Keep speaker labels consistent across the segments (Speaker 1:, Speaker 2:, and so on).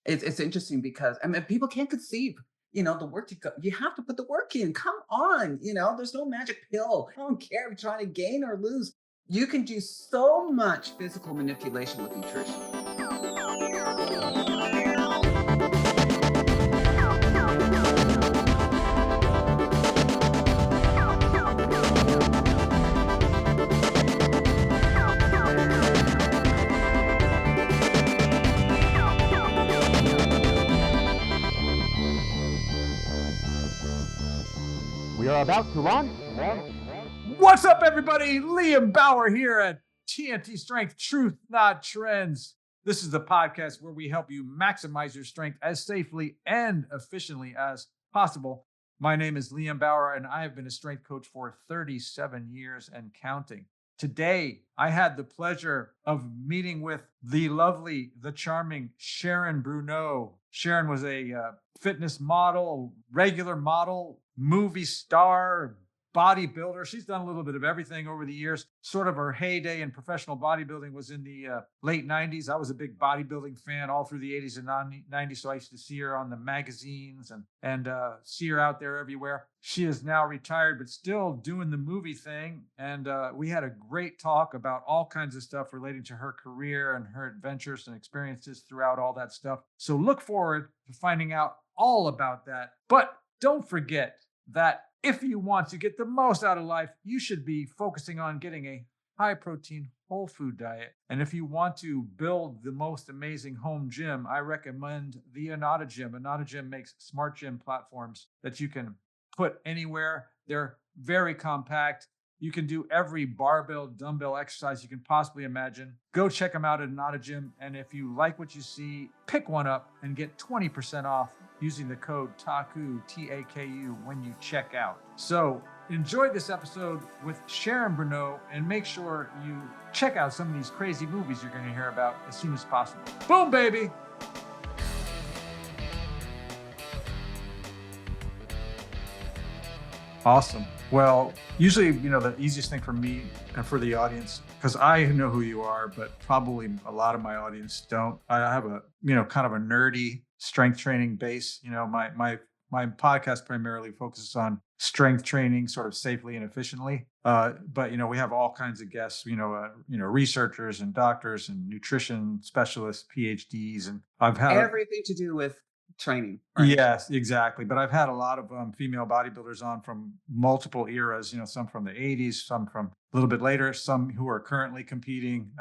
Speaker 1: It's interesting because I mean people can't conceive, the work you have to put the work in. Come on, there's no magic pill. I don't care if you're trying to gain or lose. You can do so much physical manipulation with nutrition.
Speaker 2: We are about to launch.
Speaker 3: What's up, everybody? Liam Bauer here at TNT Strength, Truth Not Trends. This is the podcast where we help you maximize your strength as safely and efficiently as possible. My name is Liam Bauer, and I have been a strength coach for 37 years and counting. Today, I had the pleasure of meeting with the lovely, the charming Sharon Bruneau. Sharon was a fitness model, regular model, movie star, bodybuilder. She's done a little bit of everything over the years. Sort of her heyday in professional bodybuilding was in the late 90s. I was a big bodybuilding fan all through the 80s and 90s, so I used to see her on the magazines and see her out there everywhere. She is now retired, but still doing the movie thing. And we had a great talk about all kinds of stuff relating to her career and her adventures and experiences throughout all that stuff. So look forward to finding out all about that. But don't forget that if you want to get the most out of life, you should be focusing on getting a high protein, whole food diet. And if you want to build the most amazing home gym, I recommend the Anata Gym. Anata Gym makes smart gym platforms that you can put anywhere. They're very compact. You can do every barbell, dumbbell exercise you can possibly imagine. Go check them out at Anata Gym. And if you like what you see, pick one up and get 20% off using the code TAKU, T-A-K-U, when you check out. So enjoy this episode with Sharon Bruneau and make sure you check out some of these crazy movies you're going to hear about as soon as possible. Boom, baby! Awesome. Well, usually, the easiest thing for me and for the audience, because I know who you are, but probably a lot of my audience don't. I have a, kind of a nerdy strength training base. My podcast primarily focuses on strength training sort of safely and efficiently. But we have all kinds of guests, researchers and doctors and nutrition specialists, PhDs, and I've had
Speaker 1: Everything to do with training. Right?
Speaker 3: Yes, exactly. But I've had a lot of female bodybuilders on from multiple eras, some from the 80s, some from a little bit later, some who are currently competing.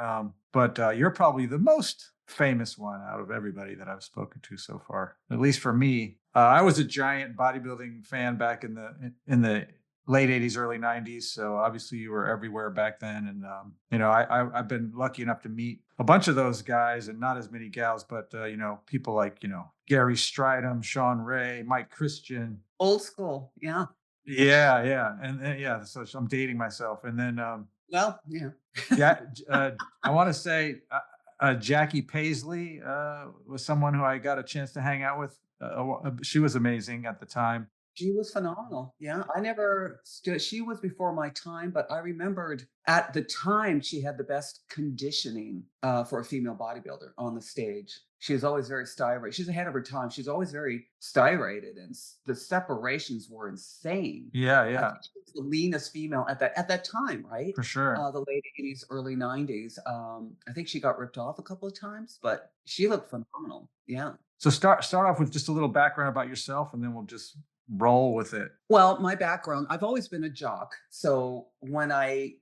Speaker 3: But you're probably the most famous one out of everybody that I've spoken to so far, at least for me. I was a giant bodybuilding fan back in the late 80s, early 90s. So obviously you were everywhere back then. And, I've been lucky enough to meet a bunch of those guys and not as many gals, but, people like, Gary Stridham, Sean Ray, Mike Christian.
Speaker 1: Old school. Yeah.
Speaker 3: Yeah. And yeah, so I'm dating myself. And then,
Speaker 1: Well, yeah.
Speaker 3: I want to say Jackie Paisley was someone who I got a chance to hang out with. She was amazing at the time.
Speaker 1: She was phenomenal. Yeah. I never stood, she was before my time, but I remembered at the time she had the best conditioning for a female bodybuilder on the stage. She was always very styrated. She's ahead of her time. She's always very styrated, and the separations were insane.
Speaker 3: Yeah.
Speaker 1: I think she was the leanest female at that time, right?
Speaker 3: For sure.
Speaker 1: The late 80s, early 90s. I think she got ripped off a couple of times, but she looked phenomenal. Yeah.
Speaker 3: So start off with just a little background about yourself, and then we'll just roll with it.
Speaker 1: Well, my background, I've always been a jock. So when I,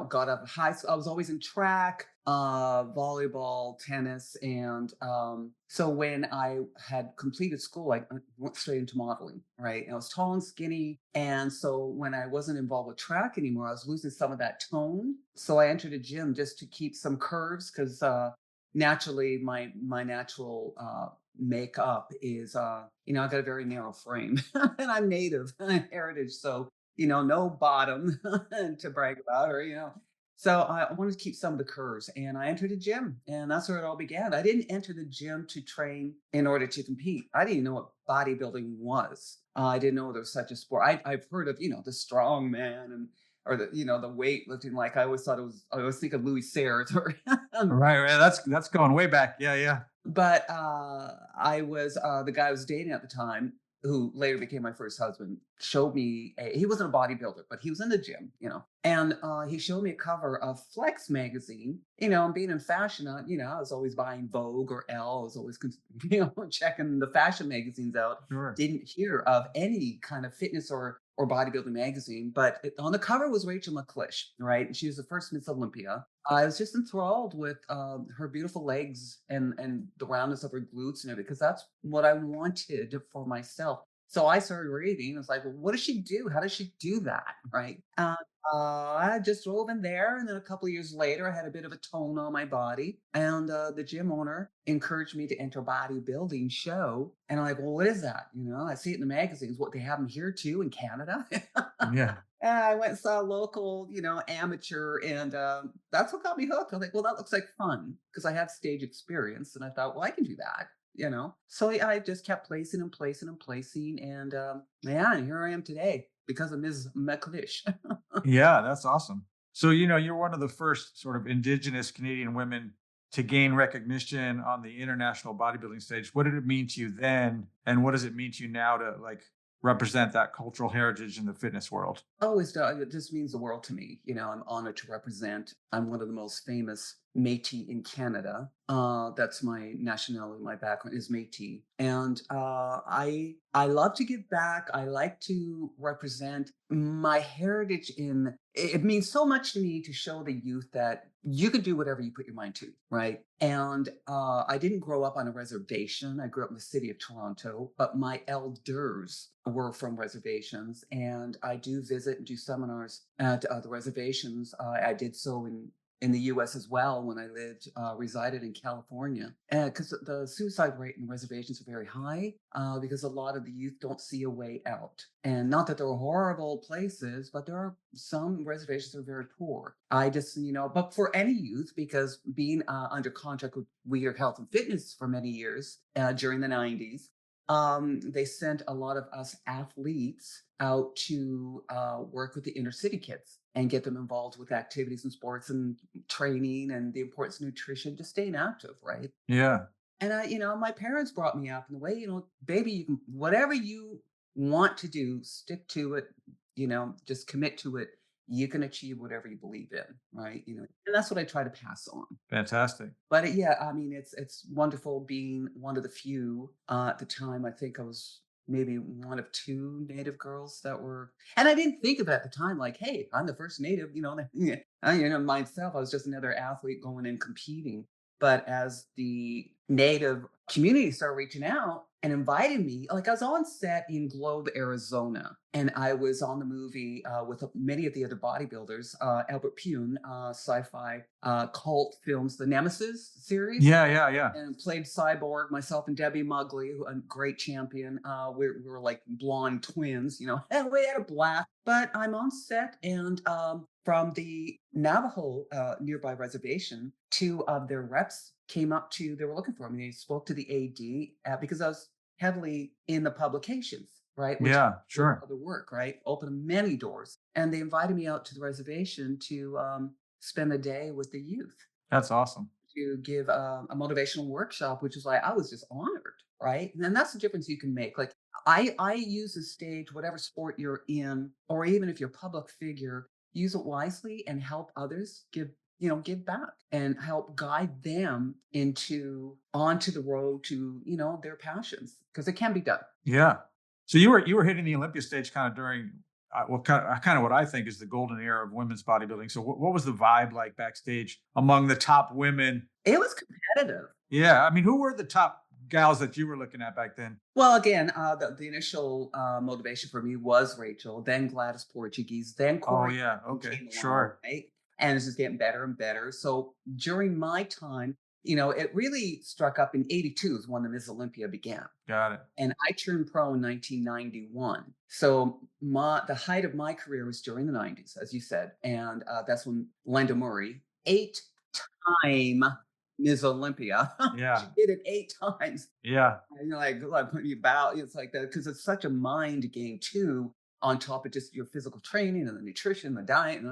Speaker 1: got out of high school, I was always in track, volleyball, tennis. And so when I had completed school, I went straight into modeling, right? And I was tall and skinny. And so when I wasn't involved with track anymore, I was losing some of that tone. So I entered a gym just to keep some curves because naturally my natural makeup is I got a very narrow frame and I'm native heritage, so no bottom to brag about, or so I wanted to keep some of the curves, and I entered a gym, and that's where it all began. I didn't enter the gym to train in order to compete. I didn't even know what bodybuilding was. I didn't know there was such a sport. I've heard of the strong man and or the the weightlifting. Like I always think of Louis Sayers or
Speaker 3: right. That's going way back. Yeah.
Speaker 1: But I was the guy I was dating at the time, who later became my first husband, showed me he wasn't a bodybuilder, but he was in the gym, and he showed me a cover of Flex magazine, and being in fashion, I was always buying Vogue or Elle. I was always, checking the fashion magazines out.
Speaker 3: Sure.
Speaker 1: Didn't hear of any kind of fitness or bodybuilding magazine, but on the cover was Rachel McClish, right? And she was the first Miss Olympia. I was just enthralled with her beautiful legs and the roundness of her glutes and everything, because that's what I wanted for myself. So I started reading. I was like, well, what does she do? How does she do that? Right. I just drove in there. And then a couple of years later, I had a bit of a tone on my body. And the gym owner encouraged me to enter a bodybuilding show. And I'm like, well, what is that? I see it in the magazines. What, they have them here too in Canada?
Speaker 3: Yeah.
Speaker 1: And I went and saw a local, amateur, and that's what got me hooked. I was like, well, that looks like fun, because I have stage experience, and I thought, well, I can do that. So I just kept placing and placing and placing, and yeah, and here I am today because of Ms. McLeish.
Speaker 3: Yeah, that's awesome. So, you're one of the first sort of indigenous Canadian women to gain recognition on the international bodybuilding stage. What did it mean to you then? And what does it mean to you now to like represent that cultural heritage in the fitness world?
Speaker 1: Always does. It just means the world to me. I'm honored to represent. I'm one of the most famous Métis in Canada. That's my nationality. My background is Métis, and I love to give back. I like to represent my heritage. It means so much to me to show the youth that you can do whatever you put your mind to, right? And I didn't grow up on a reservation. I grew up in the city of Toronto, but my elders were from reservations, and I do visit and do seminars at the reservations. I did so in the U.S. as well when I resided in California, because the suicide rate in reservations are very high, because a lot of the youth don't see a way out. And not that they're horrible places, but there are some reservations that are very poor. I just, but for any youth, because being under contract with We Are Health and Fitness for many years during the 90s, they sent a lot of us athletes out to work with the inner city kids and get them involved with activities and sports and training and the importance of nutrition, just staying active, right?
Speaker 3: Yeah.
Speaker 1: And my parents brought me up in the way, baby, you can, whatever you want to do, stick to it, just commit to it. You can achieve whatever you believe in, right? And that's what I try to pass on.
Speaker 3: Fantastic.
Speaker 1: But yeah, I mean, it's wonderful being one of the few at the time. I think I was maybe one of two Native girls that were, and I didn't think of it at the time, like, hey, I'm the first Native. Myself, I was just another athlete going and competing. But as the Native community started reaching out and inviting me, like I was on set in Globe, Arizona, and I was on the movie with many of the other bodybuilders, Albert Pune, sci-fi cult films, the Nemesis series,
Speaker 3: Yeah, yeah, yeah.
Speaker 1: and played Cyborg, myself and Debbie Mugley, a great champion. We were like blonde twins, and we had a blast. But I'm on set, and from the Navajo nearby reservation, two of their reps came up they were looking for me. They spoke to the AD because I was heavily in the publications, right? Which
Speaker 3: Yeah, sure.
Speaker 1: other work, right? Opened many doors. And they invited me out to the reservation to spend a day with the youth,
Speaker 3: That's awesome.
Speaker 1: to give a motivational workshop, which is like, I was just honored, right? And then that's the difference you can make. Like I use the stage, whatever sport you're in, or even if you're a public figure, use it wisely and help others give back and help guide them onto the road to, their passions, because it can be done.
Speaker 3: Yeah. So you were hitting the Olympia stage kind of during kind of what I think is the golden era of women's bodybuilding. So what was the vibe like backstage among the top women?
Speaker 1: It was competitive.
Speaker 3: Yeah, I mean, who were the top gals that you were looking at back then?
Speaker 1: Well, again, the initial motivation for me was Rachel, then Gladys Portuguese, then
Speaker 3: Oh
Speaker 1: Corey
Speaker 3: yeah, okay,
Speaker 1: came along,
Speaker 3: sure.
Speaker 1: right? And it's just getting better and better. So during my time, it really struck up in '82 is when the Miss Olympia began.
Speaker 3: Got it.
Speaker 1: And I turned pro in 1991. So the height of my career was during the 90s, as you said. And that's when Linda Murray, 8-time Ms. Olympia, she
Speaker 3: Yeah,
Speaker 1: did it 8 times.
Speaker 3: yeah,
Speaker 1: And you're like when you bow, it's like that, because it's such a mind game too, on top of just your physical training and the nutrition, the diet.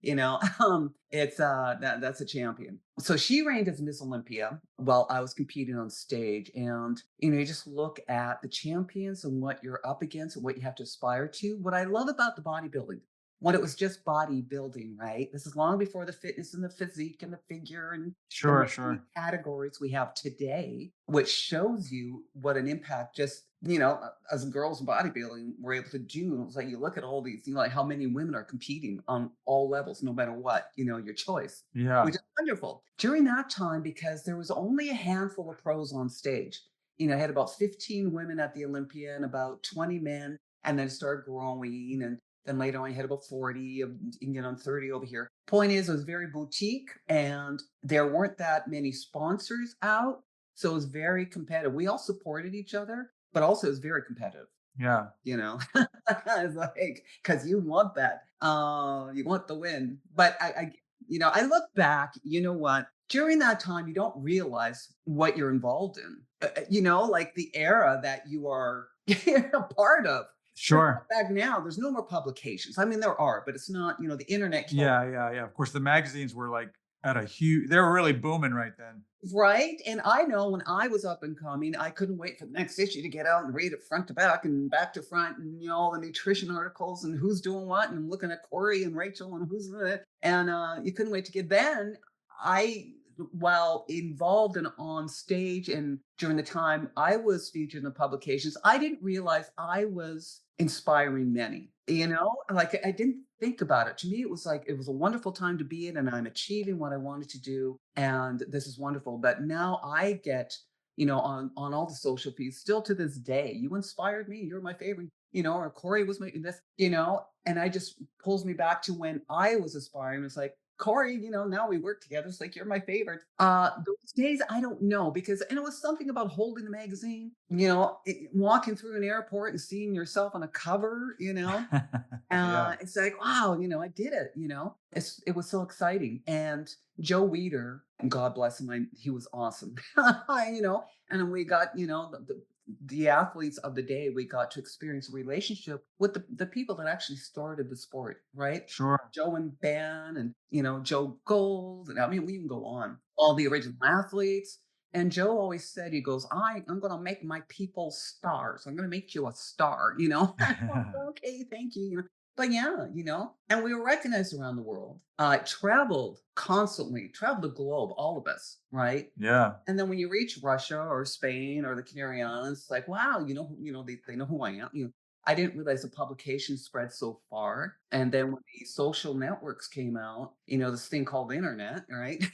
Speaker 1: It's that's a champion. So she reigned as Miss Olympia while I was competing on stage. And you just look at the champions and what you're up against and what you have to aspire to. What I love about the bodybuilding, when it was just bodybuilding, right? This is long before the fitness and the physique and the figure and the
Speaker 3: Sure,
Speaker 1: many
Speaker 3: sure.
Speaker 1: categories we have today, which shows you what an impact just, as girls in bodybuilding were able to do. It's like you look at all these, like how many women are competing on all levels, no matter what, your choice,
Speaker 3: Yeah,
Speaker 1: which is wonderful. During that time, because there was only a handful of pros on stage, I had about 15 women at the Olympia and about 20 men, and then it started growing. And then later on, I had about 40, 30 over here. Point is, it was very boutique and there weren't that many sponsors out. So it was very competitive. We all supported each other, but also it was very competitive,
Speaker 3: yeah,
Speaker 1: it's like, because you want that. You want the win. But I look back, you know what? During that time, you don't realize what you're involved in, like the era that you are a part of. Because
Speaker 3: sure.
Speaker 1: back now, there's no more publications. I mean, there are, but it's not, the internet killed.
Speaker 3: Yeah, yeah, yeah. Of course, the magazines were like at a huge. They were really booming right then.
Speaker 1: Right. And I know when I was up and coming, I couldn't wait for the next issue to get out and read it front to back and back to front and all the nutrition articles and who's doing what. And I'm looking at Corey and Rachel and who's and you couldn't wait to get then. I while involved and on stage and during the time I was featured in the publications, I didn't realize I was inspiring many. Like I didn't think about it. To me, it was like it was a wonderful time to be in, and I'm achieving what I wanted to do, and this is wonderful. But now I get, on all the social feeds, still to this day, you inspired me. You're my favorite, or Corey was my this, and I just pulls me back to when I was aspiring. It's like Corey, now we work together. It's like you're my favorite. Those days I don't know because, and it was something about holding the magazine, walking through an airport and seeing yourself on a cover,
Speaker 3: Yeah,
Speaker 1: it's like, wow, I did it, it was so exciting. And Joe Weider, God bless him, he was awesome, and then we got, the athletes of the day, we got to experience a relationship with the people that actually started the sport, right?
Speaker 3: sure.
Speaker 1: Joe and Ben and, Joe Gold. And I mean, we can go on, all the original athletes. And Joe always said, he goes, I'm going to make my people stars. I'm going to make you a star, Okay, thank you. But yeah, and we were recognized around the world. Traveled constantly, traveled the globe, all of us, right?
Speaker 3: Yeah,
Speaker 1: And then when you reach Russia or Spain or the Canary Islands, it's like, wow, they know who I am. I didn't realize the publication spread so far. And then when the social networks came out, this thing called the internet, right?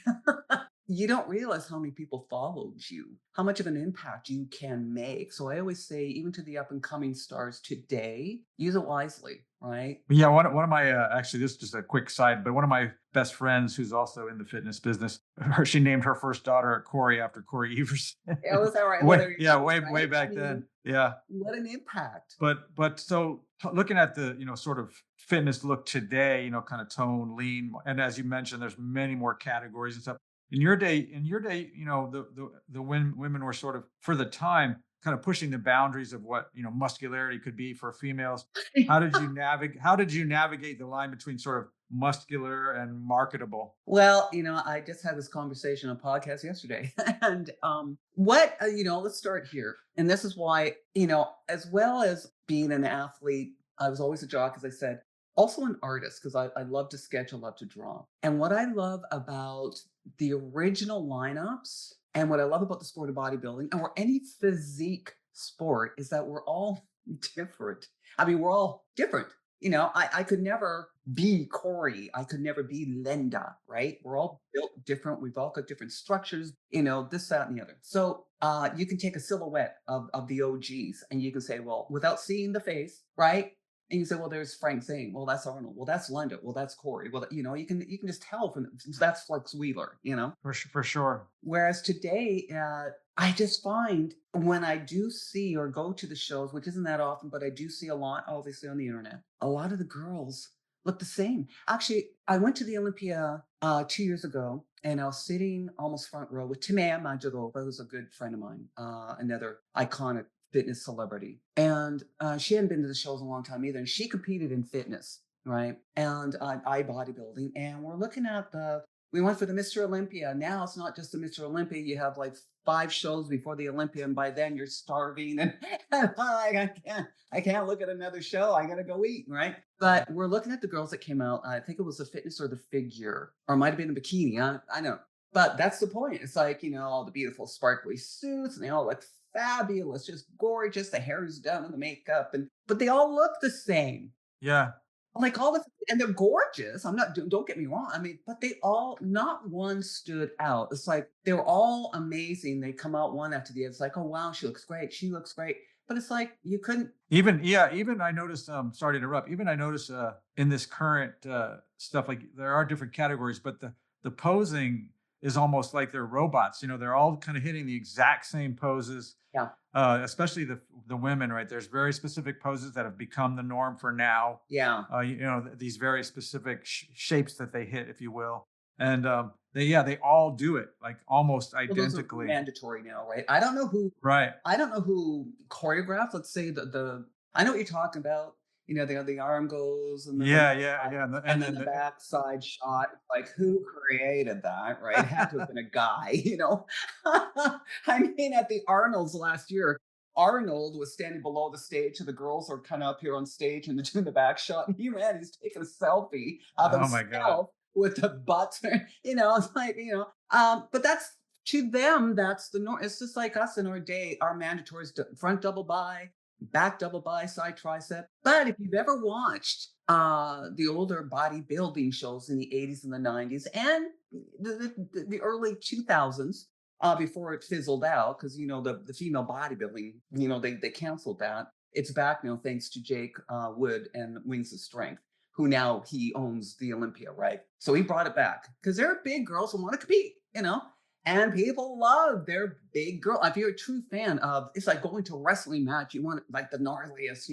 Speaker 1: You don't realize how many people followed you, how much of an impact you can make. So I always say, even to the up and coming stars today, use it wisely, right?
Speaker 3: but yeah. One of my actually, this is just a quick side, but one of my best friends who's also in the fitness business, she named her first daughter Corey after Corey Evers.
Speaker 1: Yeah, it was all right. Well,
Speaker 3: way,
Speaker 1: there you
Speaker 3: yeah,
Speaker 1: go,
Speaker 3: way
Speaker 1: right? I
Speaker 3: back then.
Speaker 1: mean,
Speaker 3: Yeah,
Speaker 1: what an impact.
Speaker 3: but so looking at the sort of fitness look today, kind of tone, lean, and as you mentioned, there's many more categories and stuff. In your day, the women were sort of for the time kind of pushing the boundaries of what muscularity could be for females. How did you navigate the line between sort of muscular and marketable?
Speaker 1: Well, I just had this conversation on a podcast yesterday. And what, let's start here. And this is why, as well as being an athlete, I was always a jock, as I said, also an artist, because I love to sketch, I love to draw. And what I love about the original lineups and what I love about the sport of bodybuilding or any physique sport is that we're all different. I mean, we're all different. I could never be Corey. I could never be Linda, right? We're all built different. We've all got different structures, this, that, and the other. So you can take a silhouette of the OGs and you can say, well, without seeing the face, right? And you say, well, there's Frank Zane. Well, that's Arnold. Well, that's Linda. Well, that's Corey. Well, you can just tell from that's Flex Wheeler.
Speaker 3: For sure.
Speaker 1: Whereas today, I just find when I do see or go to the shows, which isn't that often, but I do see a lot, obviously on the internet, a lot of the girls look the same. Actually, I went to the Olympia 2 years ago, and I was sitting almost front row with Timea Majorova, who's a good friend of mine, another iconic fitness celebrity. And she hadn't been to the shows in a long time either, and she competed in fitness. right? And I bodybuilding, and we're looking at we went for the Mr. Olympia. Now it's not just the Mr. Olympia. You have like 5 shows before the Olympia, and by then you're starving, and, and I'm like, I can't look at another show. I gotta go eat, right? But we're looking at the girls that came out. I think it was the fitness or the figure, or it might have been a bikini. I know. But that's the point. It's like, all the beautiful sparkly suits, and they all look fabulous, just gorgeous. The hair is done and the makeup, but they all look the same.
Speaker 3: Yeah.
Speaker 1: Like all the and they're gorgeous. I'm not don't get me wrong. I mean, but they all not one stood out. It's like they were all amazing. They come out one after the other. It's like, oh wow, she looks great. She looks great. But it's like you couldn't.
Speaker 3: Even I noticed, sorry to interrupt, even I noticed in this current stuff, like there are different categories, but the posing is almost like they're robots. They're all kind of hitting the exact same poses.
Speaker 1: Yeah,
Speaker 3: Especially the women, right? There's very specific poses that have become the norm for now.
Speaker 1: yeah.
Speaker 3: These very specific shapes that they hit, if you will, and they all do it like almost
Speaker 1: Well, those are
Speaker 3: identically.
Speaker 1: mandatory now, right? I don't know who.
Speaker 3: Right.
Speaker 1: I don't know who choreographed. Let's say the. I know what you're talking about. The arm goes and then
Speaker 3: Yeah, yeah, yeah.
Speaker 1: and then the backside shot. Like who created that, right? It had to have been a guy. I mean, at the Arnold's last year, Arnold was standing below the stage, and the girls are kind of up here on stage, and they're doing the back shot. And he's taking a selfie of
Speaker 3: Oh my God.
Speaker 1: himself with the butt. It's like but that's to them, that's the norm. It's just like us in our day. Our mandatory is front double by, back double by, side tricep. But if you've ever watched the older bodybuilding shows in the 80s and the 90s and the early 2000s, before it fizzled out, because the female bodybuilding, they canceled that. It's back now thanks to Jake Wood and Wings of Strength, who now he owns the Olympia, right? So he brought it back because there are big girls who want to compete. And people love their big girl. If you're a true fan of, it's like going to a wrestling match. You want like the gnarliest.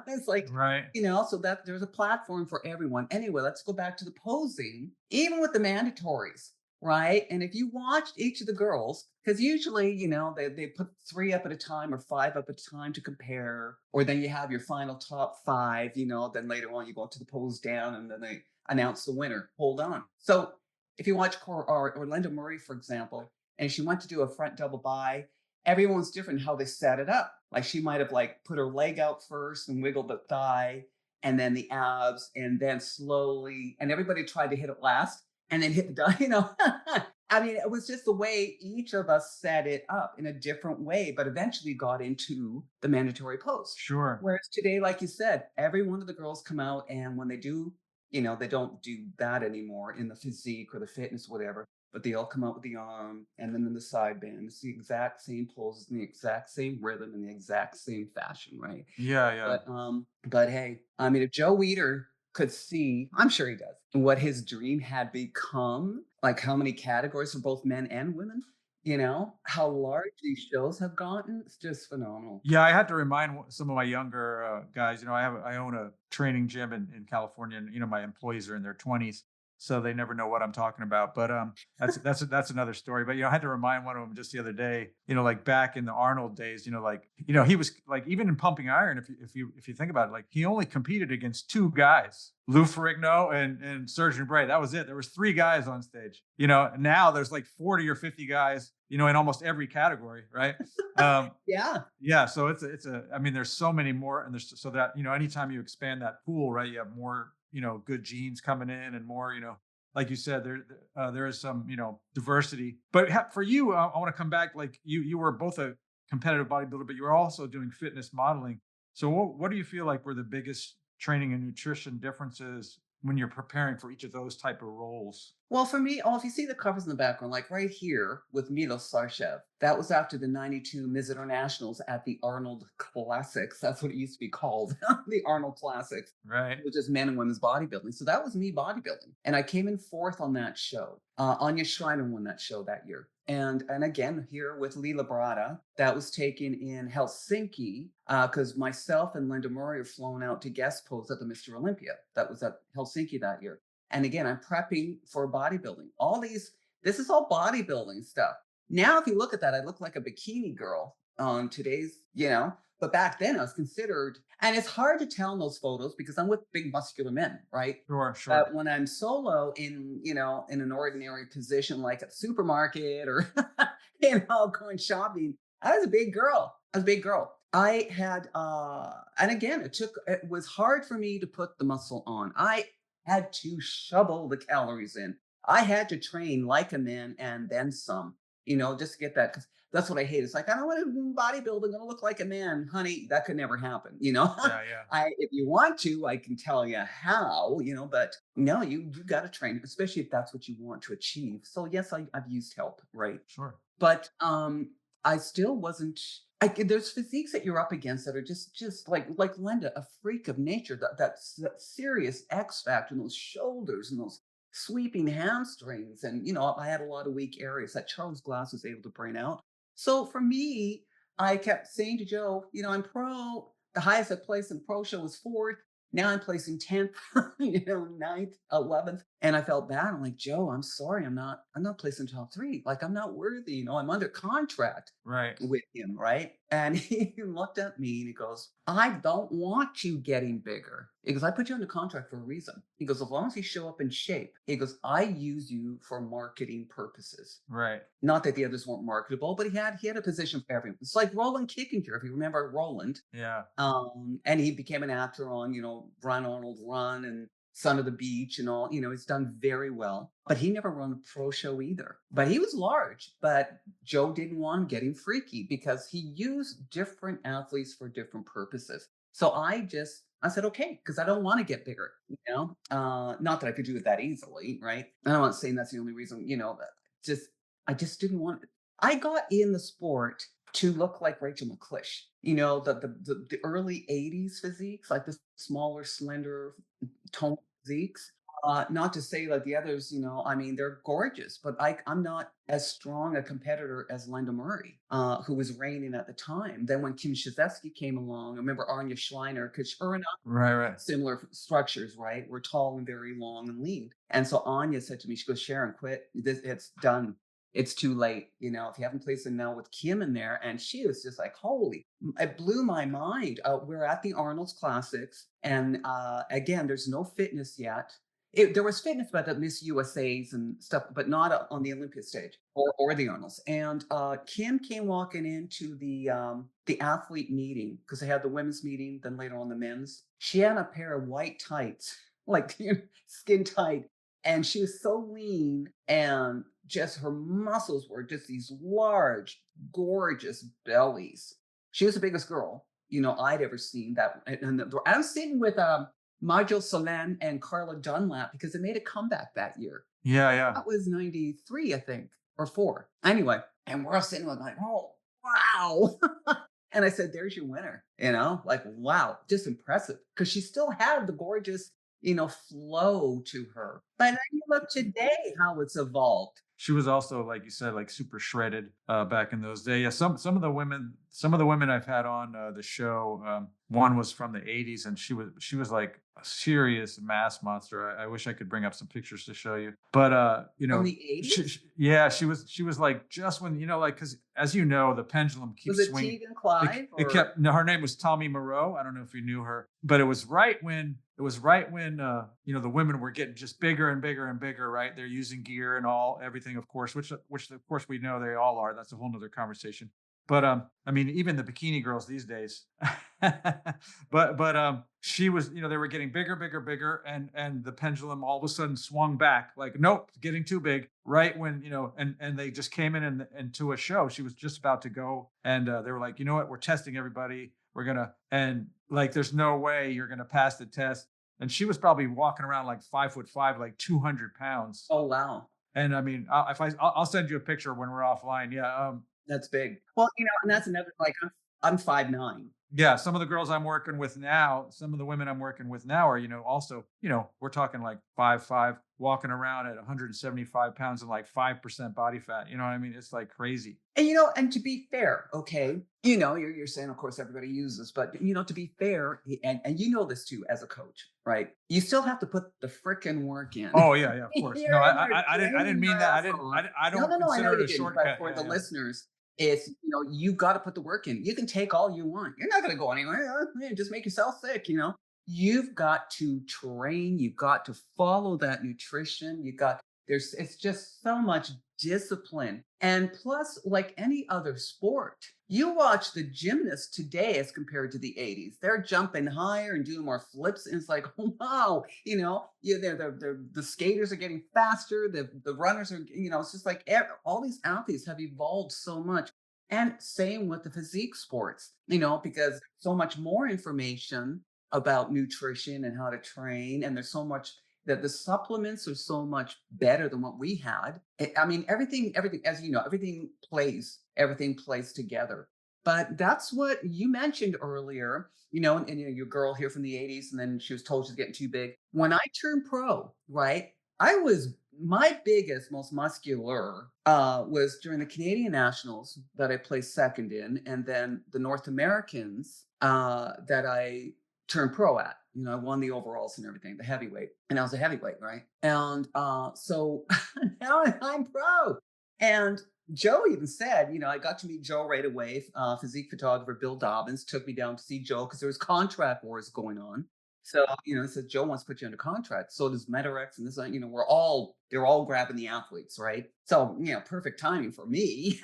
Speaker 1: It's like,
Speaker 3: Right.
Speaker 1: so that there's a platform for everyone. Anyway, let's go back to the posing, even with the mandatories, right? And if you watched each of the girls, because usually, they put 3 up at a time or 5 up at a time to compare, or then you have your final top 5, then later on you go to the pose down and then they announce the winner. Hold on. So if you watch Orlando Murray, for example, and she went to do a front double by, everyone's different how they set it up. Like she might have like put her leg out first and wiggled the thigh and then the abs and then slowly, and everybody tried to hit it last and then hit the, I mean, it was just the way each of us set it up in a different way, but eventually got into the mandatory pose.
Speaker 3: Sure.
Speaker 1: Whereas today, like you said, every one of the girls come out and when they do, they don't do that anymore in the physique or the fitness, whatever, but they all come out with the arm and then in the side band. It's the exact same poses and the exact same rhythm and the exact same fashion, right?
Speaker 3: Yeah, yeah.
Speaker 1: But hey, I mean, if Joe Weider could see, I'm sure he does, what his dream had become, like how many categories for both men and women, how large these shows have gotten. It's just phenomenal.
Speaker 3: Yeah, I had to remind some of my younger guys. I own a training gym in California, and my employees are in their 20s, so they never know what I'm talking about. But that's another story. But I had to remind one of them just the other day. Like back in the Arnold days, he was like even in pumping iron. If you think about it, like he only competed against 2 guys, Lou Ferrigno and Sergeant Bray. That was it. There was 3 guys on stage. Now there's like 40 or 50 guys. In almost every category, right?
Speaker 1: Yeah.
Speaker 3: Yeah. So I mean, there's so many more, and there's so that anytime you expand that pool, right, you have more good genes coming in, and more like you said, there is some diversity. But for you, I want to come back. Like you were both a competitive bodybuilder, but you were also doing fitness modeling. So what do you feel like were the biggest training and nutrition differences when you're preparing for each of those type of roles?
Speaker 1: Well, for me, if you see the covers in the background, like right here with Milos Sarshev, that was after the 92 Ms. Internationals at the Arnold Classics. That's what it used to be called, the Arnold Classics.
Speaker 3: Right.
Speaker 1: It was just men and women's bodybuilding. So that was me bodybuilding. And I came in 4th on that show. Anya Schreiner won that show that year. And again, here with Lee Labrada, that was taken in Helsinki, because myself and Linda Murray were flown out to guest pose at the Mr. Olympia. That was at Helsinki that year. And again, I'm prepping for bodybuilding. This is all bodybuilding stuff. Now, if you look at that, I look like a bikini girl. on today's, but back then I was considered, and it's hard to tell in those photos because I'm with big muscular men, right?
Speaker 3: Sure, sure.
Speaker 1: But when I'm solo in, in an ordinary position like a supermarket or, going shopping, I was a big girl. I was a big girl. I had, and again, it was hard for me to put the muscle on. I had to shovel the calories in. I had to train like a man and then some, just to get that. Cause that's what I hate. It's like, I don't want to bodybuild. I'm going to look like a man, honey. That could never happen.
Speaker 3: Yeah, yeah.
Speaker 1: If you want to, I can tell you how, but no, you got to train, especially if that's what you want to achieve. So yes, I've used help, right?
Speaker 3: Sure.
Speaker 1: But I still wasn't. There's physiques that you're up against that are just like Linda, a freak of nature. That serious X factor, and those shoulders and those sweeping hamstrings, and I had a lot of weak areas that Charles Glass was able to bring out. So for me, I kept saying to Joe, I'm pro. The highest I placed in pro show was fourth. Now I'm placing 10th, ninth, 11th. And I felt bad. I'm like, Joe, I'm sorry. I'm not placing top three. Like, I'm not worthy. I'm under contract
Speaker 3: Right.
Speaker 1: with him. Right. And he looked at me and he goes, I don't want you getting bigger. He goes, I put you under contract for a reason. He goes, as long as you show up in shape. He goes, I use you for marketing purposes.
Speaker 3: Right.
Speaker 1: Not that the others weren't marketable, but he had a position for everyone. It's like Roland Kickinger, if you remember Roland.
Speaker 3: Yeah.
Speaker 1: And he became an actor on, Run Arnold Run and Son of the Beach and all. He's done very well. But he never run a pro show either. But he was large. But Joe didn't want to get him freaky because he used different athletes for different purposes. So I said, okay, because I don't want to get bigger, not that I could do it that easily, right? And I'm not saying that's the only reason, I just didn't want it. I got in the sport to look like Rachel McClish, the early 80s physiques, like the smaller, slender, toned physiques. Not to say like the others, they're gorgeous, but I'm not as strong a competitor as Linda Murray, who was reigning at the time. Then when Kim Shizeski came along, I remember Anya Schleiner, because her and I,
Speaker 3: Right.
Speaker 1: similar structures, right? We're tall and very long and lean. And so Anya said to me, she goes, Sharon, quit. It's done. It's too late. If you haven't placed it now with Kim in there. And she was just like, holy, it blew my mind. We're at the Arnold's Classics. And again, there's no fitness yet. There was fitness about the Miss USAs and stuff, but not on the Olympia stage or the Arnold's. And Kim came walking into the athlete meeting because they had the women's meeting, then later on the men's. She had a pair of white tights, like skin tight, and she was so lean, and just her muscles were just these large, gorgeous bellies. She was the biggest girl I'd ever seen. That, and I was sitting with Marjo Solan and Carla Dunlap because they made a comeback that year.
Speaker 3: Yeah, yeah.
Speaker 1: That was 93, I think, or 4. Anyway, and we're all sitting like, oh, wow. And I said, there's your winner, like, wow, just impressive. Because she still had the gorgeous, flow to her. But then you look today how it's evolved.
Speaker 3: She was also, like you said, like super shredded back in those days. Yeah, some of the women I've had on the show, one was from the 80s, and she was like a serious mass monster. I wish I could bring up some pictures to show you. But
Speaker 1: From the 80s?
Speaker 3: yeah, she was like just when like, because as you know, the pendulum keeps
Speaker 1: Was it
Speaker 3: swinging.
Speaker 1: Tegan Clive?
Speaker 3: It kept. No, her name was Tommy Moreau. I don't know if you knew her, but it was right when the women were getting just bigger and bigger and bigger. Right, they're using gear and everything, of course, which of course we know they all are. That's a whole nother conversation. But even the bikini girls these days. but she was, they were getting bigger, bigger, bigger, and the pendulum all of a sudden swung back, like, nope, getting too big. Right when and they just came in into a show. She was just about to go, and they were like, you know what, we're testing everybody. We're gonna, and like, there's no way you're gonna pass the test. And she was probably walking around like 5'5", like 200 pounds.
Speaker 1: Oh, wow.
Speaker 3: And I'll send you a picture when we're offline. Yeah.
Speaker 1: That's big. Well, and that's another, like, I'm 5'9".
Speaker 3: Yeah, some of the girls I'm working with now, some of the women I'm working with now are, also, we're talking like 5'5", walking around at 175 pounds and like 5% body fat. You know what I mean? It's like crazy.
Speaker 1: And and to be fair, okay, you're saying, of course, everybody uses, but to be fair, and this too as a coach, right? You still have to put the frickin' work in.
Speaker 3: Oh yeah, of course. No, I didn't mean that. I don't
Speaker 1: No,
Speaker 3: consider
Speaker 1: I know
Speaker 3: it
Speaker 1: you
Speaker 3: a
Speaker 1: didn't,
Speaker 3: shortcut.
Speaker 1: but for the listeners, It's, you got to put the work in. You can take all you want. You're not going to go anywhere. Just make yourself sick. You've got to train. You've got to follow that nutrition. It's just so much discipline. And plus, like any other sport, you watch the gymnasts today as compared to the 80s. They're jumping higher and doing more flips. And it's like, oh, wow, the skaters are getting faster. The runners are, it's just like all these athletes have evolved so much. And same with the physique sports, because so much more information about nutrition and how to train. And there's so much that the supplements are so much better than what we had. I mean, everything, as you know, everything plays together. But that's what you mentioned earlier, and your girl here from the 80s, and then she was told she's getting too big. When I turned pro, right, my biggest, most muscular was during the Canadian Nationals that I placed second in, and then the North Americans that I turned pro at. I won the overalls and everything, the heavyweight, and I was a heavyweight, right? And so now I'm pro. And Joe even said, I got to meet Joe right away. Physique photographer Bill Dobbins took me down to see Joe because there was contract wars going on. So, he said, Joe wants to put you under contract. So does Metarex and this, they're all grabbing the athletes, right? So, perfect timing for me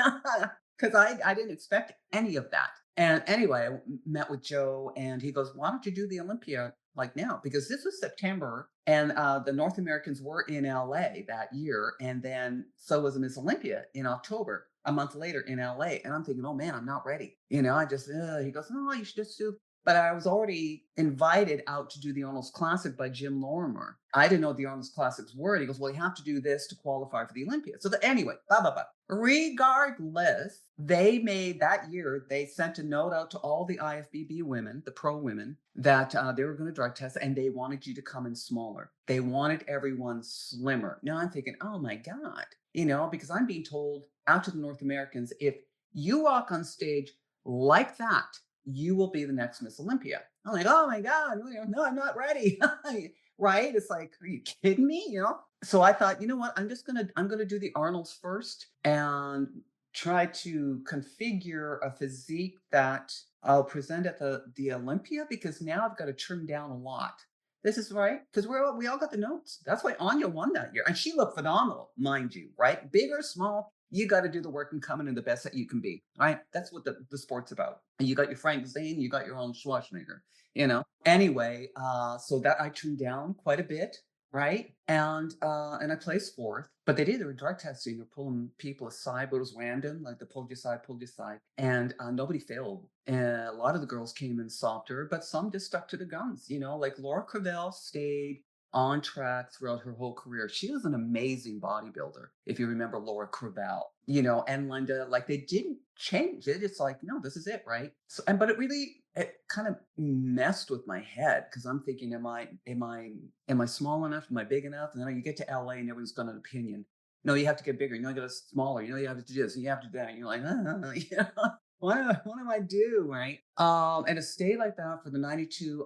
Speaker 1: because I didn't expect any of that. And anyway, I met with Joe and he goes, why don't you do the Olympia like now? Because this was September and the North Americans were in LA that year. And then so was Miss Olympia in October, a month later in LA. And I'm thinking, oh man, I'm not ready. He goes, no, you should just do. But I was already invited out to do the Arnold's Classic by Jim Lorimer. I didn't know what the Arnold's Classics were. And he goes, well, you have to do this to qualify for the Olympia. So anyway, blah, blah, blah. Regardless, they sent a note out to all the IFBB women, the pro women, that they were going to drug test and they wanted you to come in smaller. They wanted everyone slimmer. Now I'm thinking, oh my God, because I'm being told out to the North Americans, if you walk on stage like that, you will be the next Miss Olympia. I'm like, oh my God, no, I'm not ready. Right? It's like, are you kidding me? So I thought, you know what? I'm going to do the Arnold's first and try to configure a physique that I'll present at the Olympia because now I've got to trim down a lot. This is right because we all got the notes. That's why Anya won that year, and she looked phenomenal, mind you. Right, big or small, you got to do the work and come in the best that you can be. Right, that's what the sport's about. And you got your Frank Zane, you got your own Schwarzenegger. Anyway, so that I trimmed down quite a bit, right? And I placed fourth, but they were drug testing, they're pulling people aside, but it was random, like they pulled you aside, and nobody failed. And a lot of the girls came in softer, but some just stuck to the guns, like Laura Cravell stayed on track throughout her whole career. She was an amazing bodybuilder, if you remember Laura Cravell, and Linda, like they didn't change it. It's like, no, this is it, right? So, but it kind of messed with my head because I'm thinking, am I small enough? Am I big enough? And then you get to LA and everyone's got an opinion. No, you have to get bigger. You get smaller. You have to do this. And you have to do that. And you're like, what am I do, right? And to stay like that for the 92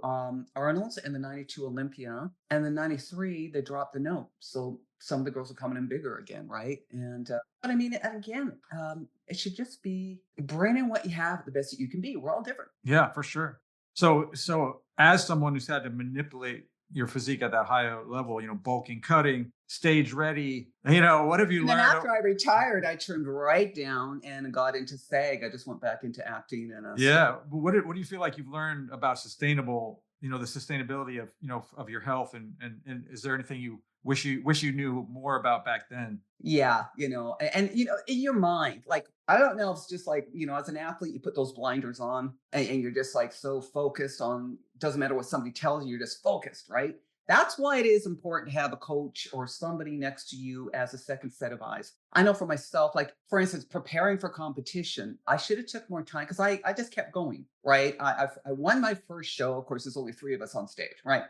Speaker 1: Arnold's and the 92 Olympia. And the 93, they dropped the note. So some of the girls are coming in bigger again, right? And but I mean, again, it should just be bring in what you have, the best that you can be. We're all different.
Speaker 3: Yeah, for sure. So as someone who's had to manipulate your physique at that higher level, bulking, cutting, stage ready, what have you
Speaker 1: And
Speaker 3: learned?
Speaker 1: then after I retired, I trimmed right down and got into SAG. I just went back into acting and
Speaker 3: yeah. But what do you feel like you've learned about sustainable, the sustainability of, of your health and is there anything you wish you knew more about back then?
Speaker 1: Yeah, and in your mind, like I don't know if it's just like, as an athlete, you put those blinders on and you're just like so focused on, doesn't matter what somebody tells you, you're just focused, right? That's why it is important to have a coach or somebody next to you as a second set of eyes. I know for myself, like for instance, preparing for competition, I should have took more time because I just kept going, right? I won my first show. Of course, there's only 3 of us on stage, right?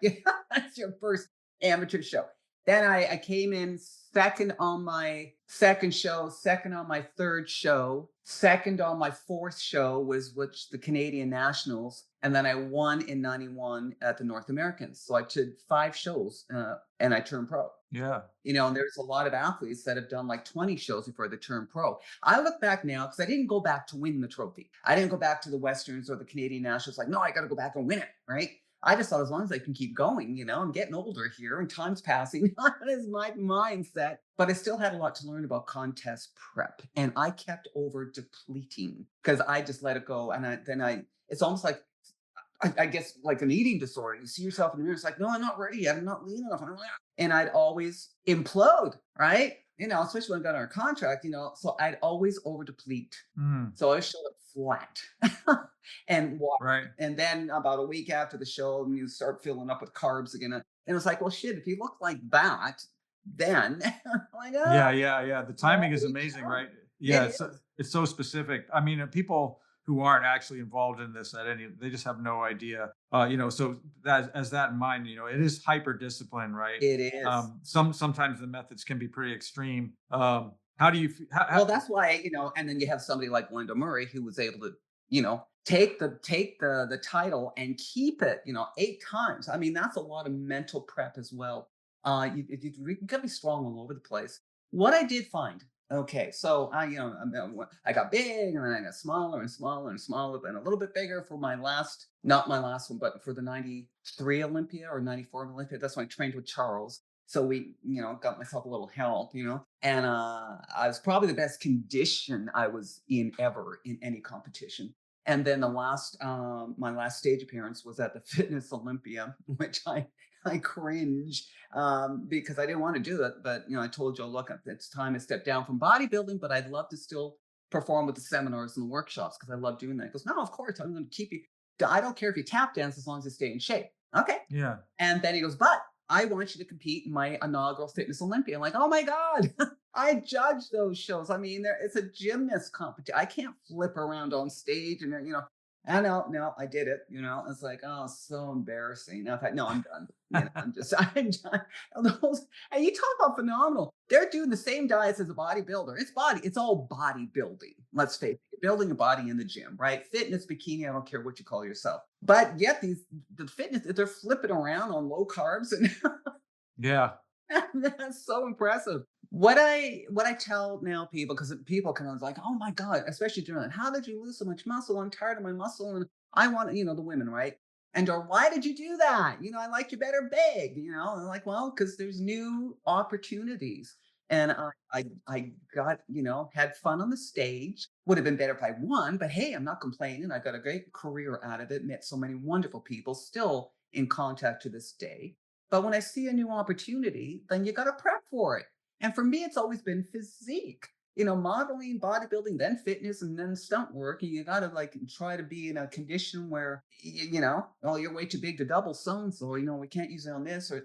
Speaker 1: That's your first amateur show. Then I came in second on my second show, second on my third show, second on my fourth show was which the Canadian Nationals, and then I won in '91 at the North Americans. So I did 5 shows, and I turned pro.
Speaker 3: Yeah.
Speaker 1: And there's a lot of athletes that have done like 20 shows before they turn pro. I look back now because I didn't go back to win the trophy. I didn't go back to the Westerns or the Canadian Nationals like, no, I got to go back and win it, right? I just thought as long as I can keep going, I'm getting older here and time's passing. That is my mindset. But I still had a lot to learn about contest prep. And I kept over depleting because I just let it go. And it's almost like, I guess like an eating disorder. You see yourself in the mirror, it's like, no, I'm not ready yet. I'm not lean enough. And I'd always implode, right? Especially when I got our contract, so I'd always over deplete. So I showed up flat and walk.
Speaker 3: Right.
Speaker 1: And then about a week after the show, you start filling up with carbs again. And it's like, well, shit, if you look like that, then like,
Speaker 3: Yeah. The timing is amazing, right? Yeah. It's so specific. I mean, people who aren't actually involved in this they just have no idea. So that in mind, it is hyper discipline, right?
Speaker 1: It is.
Speaker 3: Sometimes the methods can be pretty extreme. How do you?
Speaker 1: Well, that's why and then you have somebody like Linda Murray who was able to take the title and keep it 8 times. I mean, that's a lot of mental prep as well. You got to be strong all over the place. What I did find. Okay, so I got big and then I got smaller and smaller and smaller, and a little bit bigger for not my last one, but for the '93 Olympia or '94 Olympia. That's when I trained with Charles. So we, got myself a little help, and I was probably the best condition I was in ever in any competition. And then my last stage appearance was at the Fitness Olympia, which I cringe because I didn't want to do it. But, I told Joe, look, it's time to step down from bodybuilding, but I'd love to still perform with the seminars and the workshops because I love doing that. He goes, no, of course, I'm going to keep you. I don't care if you tap dance as long as you stay in shape. Okay.
Speaker 3: Yeah.
Speaker 1: And then he goes, but I want you to compete in my inaugural Fitness Olympia. I'm like, oh my God, I judge those shows. I mean, it's a gymnast competition. I can't flip around on stage and, I know, no, I did it. It's like, oh, so embarrassing. I thought, no, I'm done. I'm done. And you talk about phenomenal. They're doing the same diets as a bodybuilder. It's all bodybuilding. Let's face it, you're building a body in the gym, right? Fitness, bikini, I don't care what you call yourself. But yet the fitness, they're flipping around on low carbs. And
Speaker 3: yeah.
Speaker 1: That's so impressive. What I tell now people, because people kind of like, oh my God, especially during that, how did you lose so much muscle? I'm tired of my muscle and I want, the women, right? And or why did you do that? I like you better big, and I'm like, well, because there's new opportunities. And I got, had fun on the stage. Would have been better if I won, but hey, I'm not complaining. I got a great career out of it, met so many wonderful people, still in contact to this day. But when I see a new opportunity, then you got to prep for it. And for me, it's always been physique, modeling, bodybuilding, then fitness, and then stunt work. And you got to try to be in a condition where, oh, you're way too big to double so-and-so, or, we can't use it on this, or,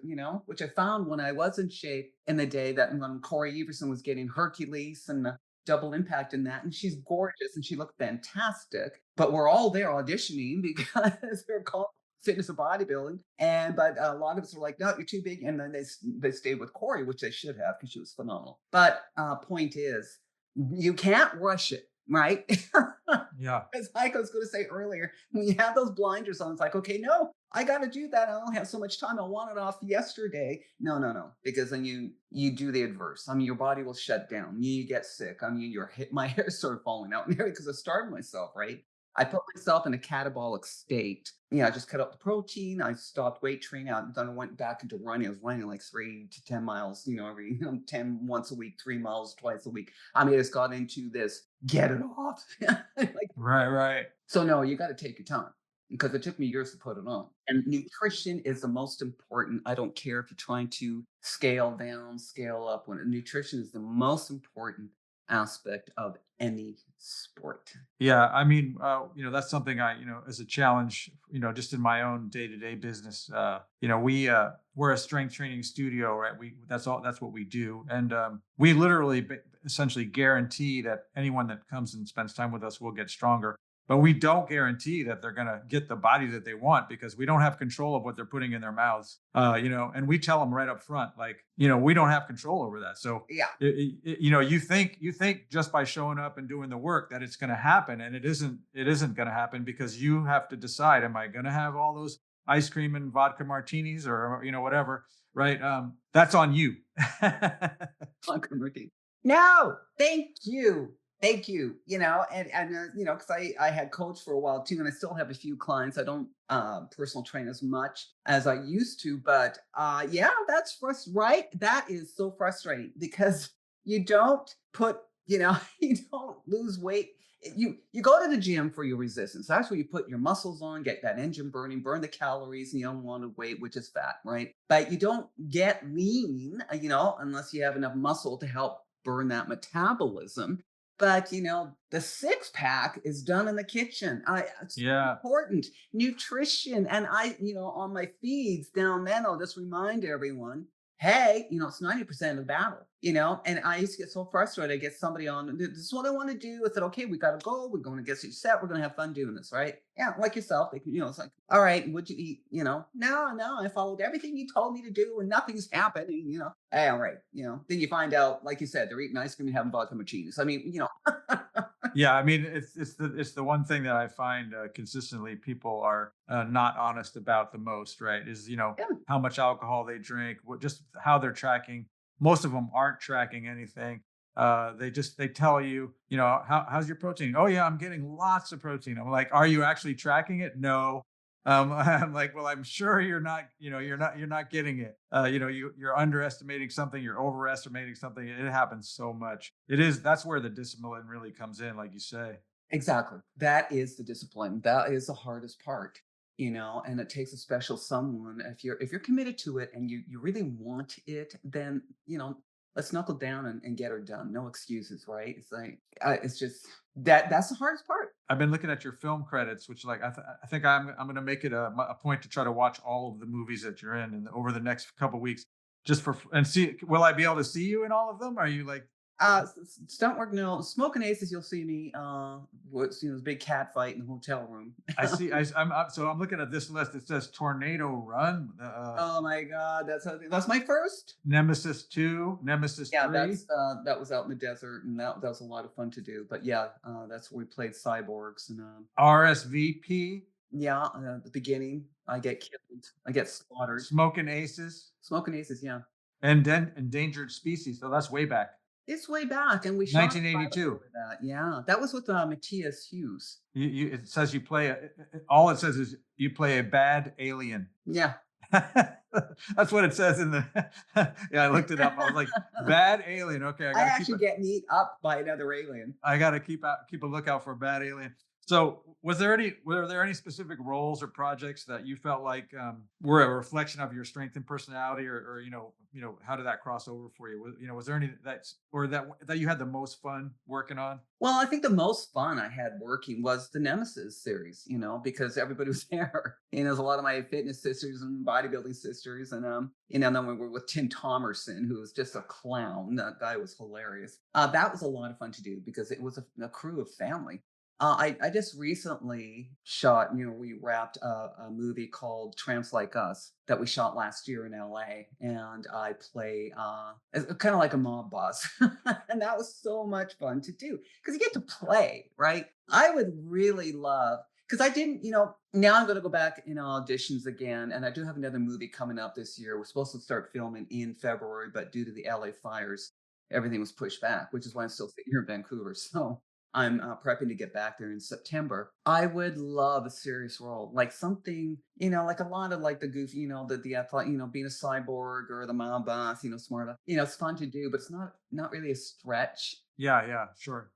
Speaker 1: which I found when I was in shape in the day that when Corey Everson was getting Hercules and the double impact in that. And she's gorgeous and she looked fantastic. But we're all there auditioning because they're called fitness or bodybuilding, but a lot of us are like, no, you're too big, and then they stayed with Corey, which they should have because she was phenomenal. But point is, you can't rush it, right?
Speaker 3: Yeah.
Speaker 1: As Heiko was going to say earlier, when you have those blinders on, it's like, okay, no, I got to do that. I don't have so much time. I want it off yesterday. No, because then you do the adverse. I mean, your body will shut down. You get sick. I mean, my hair started falling out because I starved myself, right? I put myself in a catabolic state. I just cut out the protein. I stopped weight training. Then I went back into running. I was running like 3 to 10 miles, every 10 once a week, 3 miles twice a week. I mean, I just got into this, get it off.
Speaker 3: Right.
Speaker 1: So no, you got to take your time because it took me years to put it on. And nutrition is the most important. I don't care if you're trying to scale down, scale up. When nutrition is the most important aspect of any sport.
Speaker 3: Yeah, I mean, that's something I, as a challenge, just in my own day-to-day business. We're a strength training studio, right? That's what we do, and we literally essentially guarantee that anyone that comes and spends time with us will get stronger. but we don't guarantee that they're going to get the body that they want because we don't have control of what they're putting in their mouths. And we tell them right up front, like, we don't have control over that. So,
Speaker 1: Yeah.
Speaker 3: you think just by showing up and doing the work that it's going to happen, and it isn't going to happen because you have to decide, am I going to have all those ice cream and vodka martinis or, whatever, right? That's on you.
Speaker 1: Vodka martini. No, thank you. Thank you. Because I had coached for a while too, and I still have a few clients. I don't personal train as much as I used to, but yeah, that's right. That is so frustrating because you don't put, you don't lose weight. You go to the gym for your resistance. That's where you put your muscles on, get that engine burning, burn the calories and the unwanted weight, which is fat, right? But you don't get lean, unless you have enough muscle to help burn that metabolism. But the six pack is done in the kitchen. It's important nutrition, and on my feeds down then, I'll just remind everyone, hey, it's 90% of the battle. And I used to get so frustrated. I get somebody on, this is what I want to do. I said, okay, we got to go. We're going to get you set. We're going to have fun doing this, right? Yeah, like yourself. It's like, all right, what'd you eat? No, I followed everything you told me to do, and nothing's happening. Hey, all right, then you find out, like you said, they're eating ice cream and having vodka martinis. I mean,
Speaker 3: Yeah, I mean, it's the one thing that I find consistently people are not honest about the most, right? Is
Speaker 1: yeah.
Speaker 3: how much alcohol they drink, just how they're tracking. Most of them aren't tracking anything. They tell you, how's your protein? Oh yeah, I'm getting lots of protein. I'm like, are you actually tracking it? No. I'm like, well, I'm sure you're not. You're not getting it. You're underestimating something. You're overestimating something. It happens so much. That's where the discipline really comes in, like you say.
Speaker 1: Exactly. That is the discipline. That is the hardest part, and it takes a special someone. If you're committed to it and you really want it, then, let's knuckle down and get her done. No excuses, right? It's like, it's just that's the hardest part.
Speaker 3: I've been looking at your film credits, which like I think I'm going to make it a point to try to watch all of the movies that you're in, and over the next couple of weeks, just and see, will I be able to see you in all of them? Are you like
Speaker 1: Stunt work, no. Smoking Aces, you'll see me. What's this big cat fight in the hotel room.
Speaker 3: I see. I'm looking at this list. It says Tornado Run.
Speaker 1: Oh my God, that's my first.
Speaker 3: Nemesis 2, Nemesis 3.
Speaker 1: Yeah, that was out in the desert, and that was a lot of fun to do. But yeah, that's where we played cyborgs and
Speaker 3: RSVP.
Speaker 1: Yeah, the beginning, I get killed. I get slaughtered.
Speaker 3: Smoking Aces.
Speaker 1: Smoking Aces, yeah.
Speaker 3: And then Endangered Species. So that's way back.
Speaker 1: It's way back, and we shot
Speaker 3: 1982.
Speaker 1: That. Yeah, that was with Métis Hughes.
Speaker 3: It says you play all it says is you play a bad alien.
Speaker 1: Yeah.
Speaker 3: That's what it says in the. Yeah, I looked it up. I was like, bad alien. Okay,
Speaker 1: I actually get eat up by another alien.
Speaker 3: I got to keep a lookout for a bad alien. So, were there any specific roles or projects that you felt like were a reflection of your strength and personality, or how did that cross over for you? Was there any that you had the most fun working on?
Speaker 1: Well, I think the most fun I had working was the Nemesis series, because everybody was there. There's a lot of my fitness sisters and bodybuilding sisters, and then we were with Tim Thomerson, who was just a clown. That guy was hilarious. That was a lot of fun to do because it was a crew of family. I just recently shot, we wrapped a movie called Tramps Like Us that we shot last year in LA. And I play kind of like a mob boss. And that was so much fun to do because you get to play, right? I would really love, because I didn't, now I'm going to go back in auditions again. And I do have another movie coming up this year. We're supposed to start filming in February, but due to the LA fires, everything was pushed back, which is why I'm still sitting here in Vancouver. So I'm prepping to get back there in September. I would love a serious role, like something, like a lot of like the goofy, the athlete, being a cyborg or the mob boss, smart. It's fun to do, but it's not really a stretch.
Speaker 3: Yeah, sure.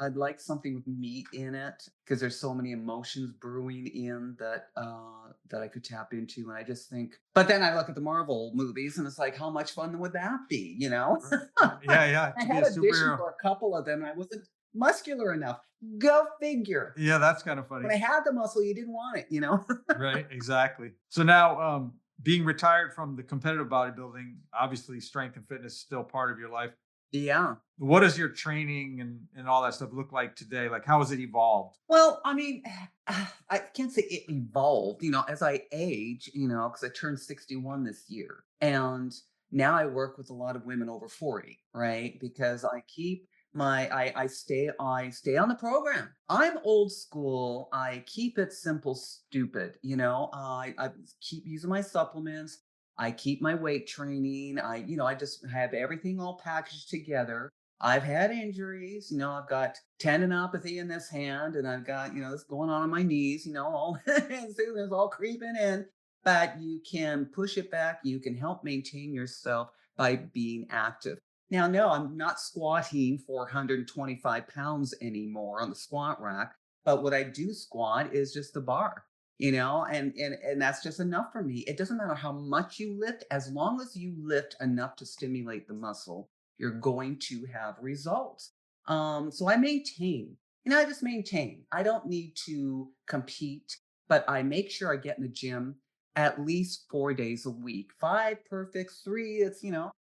Speaker 1: I'd like something with meat in it because there's so many emotions brewing in that I could tap into. And I just think, but then I look at the Marvel movies and it's like, how much fun would that be?
Speaker 3: Yeah.
Speaker 1: I had auditioned for a couple of them and I wasn't muscular enough. Go figure.
Speaker 3: Yeah, that's kind of funny.
Speaker 1: When I had the muscle, you didn't want it,
Speaker 3: Right, exactly. So now, being retired from the competitive bodybuilding, obviously strength and fitness is still part of your life.
Speaker 1: Yeah.
Speaker 3: What does your training and all that stuff look like today? Like, how has it evolved?
Speaker 1: Well, I mean, I can't say it evolved, as I age, because I turned 61 this year. And now I work with a lot of women over 40, right? Because I keep I stay on the program. I'm old school. I keep it simple, stupid, I keep using my supplements. I keep my weight training. I just have everything all packaged together. I've had injuries, I've got tendinopathy in this hand and I've got, this going on my knees, all it's all creeping in. But you can push it back. You can help maintain yourself by being active. Now, no, I'm not squatting 425 pounds anymore on the squat rack, but what I do squat is just the bar, and that's just enough for me. It doesn't matter how much you lift, as long as you lift enough to stimulate the muscle, you're going to have results. So I maintain, I just maintain. I don't need to compete, but I make sure I get in the gym at least 4 days a week. Five perfect, three, it's,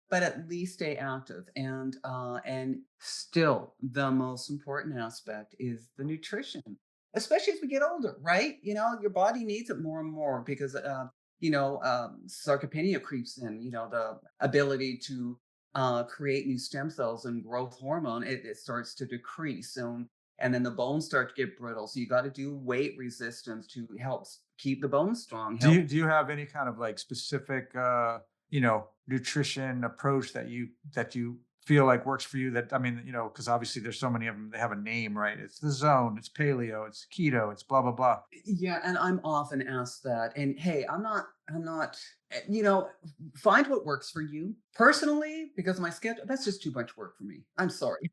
Speaker 1: but at least stay active. And still the most important aspect is the nutrition, especially as we get older, right? Your body needs it more and more because sarcopenia creeps in, the ability to create new stem cells and growth hormone, it starts to decrease. And then the bones start to get brittle. So you got to do weight resistance to help keep the bones strong.
Speaker 3: Do you have any kind of like specific nutrition approach that you feel like works for you? That I mean, because obviously there's so many of them. They have a name, right? It's the zone. It's paleo. It's keto. It's blah blah blah.
Speaker 1: Yeah, and I'm often asked that. And hey, I'm not, eh, you know, find what works for you. Personally, because of my schedule, that's just too much work for me. I'm sorry.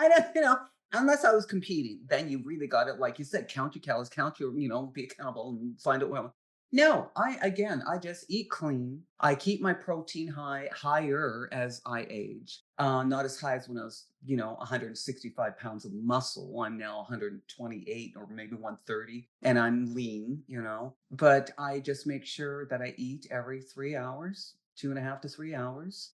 Speaker 1: I don't, unless I was competing, then you really got it. Like you said, count your calories, count your, be accountable and find it well. No, I just eat clean. I keep my protein higher as I age. Not as high as when I was, 165 pounds of muscle. I'm now 128 or maybe 130, and I'm lean, But I just make sure that I eat every 3 hours, 2.5 to 3 hours.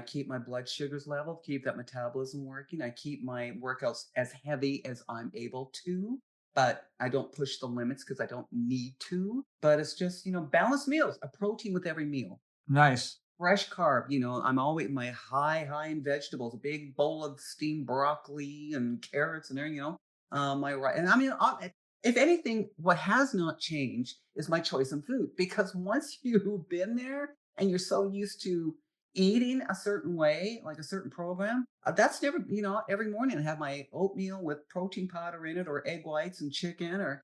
Speaker 1: Keep my blood sugars level, keep that metabolism working. I keep my workouts as heavy as I'm able to, but I don't push the limits because I don't need to. But it's just, balanced meals, a protein with every meal.
Speaker 3: Nice.
Speaker 1: Fresh carb, I'm always my high in vegetables, a big bowl of steamed broccoli and carrots and everything, my right. And I mean, if anything, what has not changed is my choice in food because once you've been there and you're so used to eating a certain way, like a certain program, that's never, every morning I have my oatmeal with protein powder in it or egg whites and chicken, or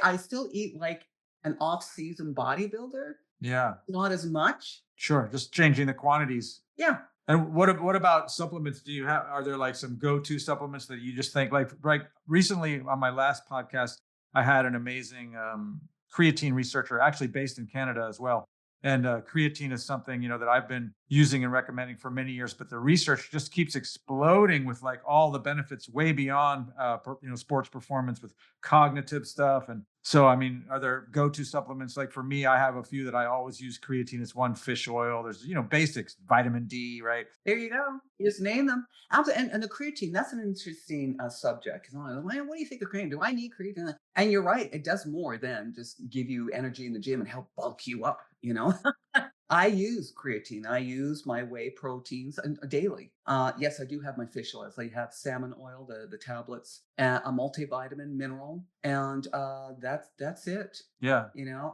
Speaker 1: I still eat like an off-season bodybuilder,
Speaker 3: Yeah.
Speaker 1: not as much.
Speaker 3: Sure. Just changing the quantities.
Speaker 1: Yeah.
Speaker 3: And what about supplements? Do you have Are there like some go-to supplements that you just think like recently on my last podcast, I had an amazing creatine researcher actually based in Canada as well. And creatine is something, that I've been using and recommending for many years, but the research just keeps exploding with like all the benefits way beyond sports performance with cognitive stuff. And so, I mean, are there go-to supplements? Like for me, I have a few that I always use. Creatine is one, fish oil. There's, basics, vitamin D, right?
Speaker 1: There you go. You just name them. And the creatine, that's an interesting subject. Because I'm like, "Man, what do you think of creatine? Do I need creatine?" And you're right. It does more than just give you energy in the gym and help bulk you up, I use creatine. I use my whey proteins daily. Yes, I do have my fish oils. I have salmon oil, the tablets, a multivitamin, mineral, and that's it.
Speaker 3: Yeah.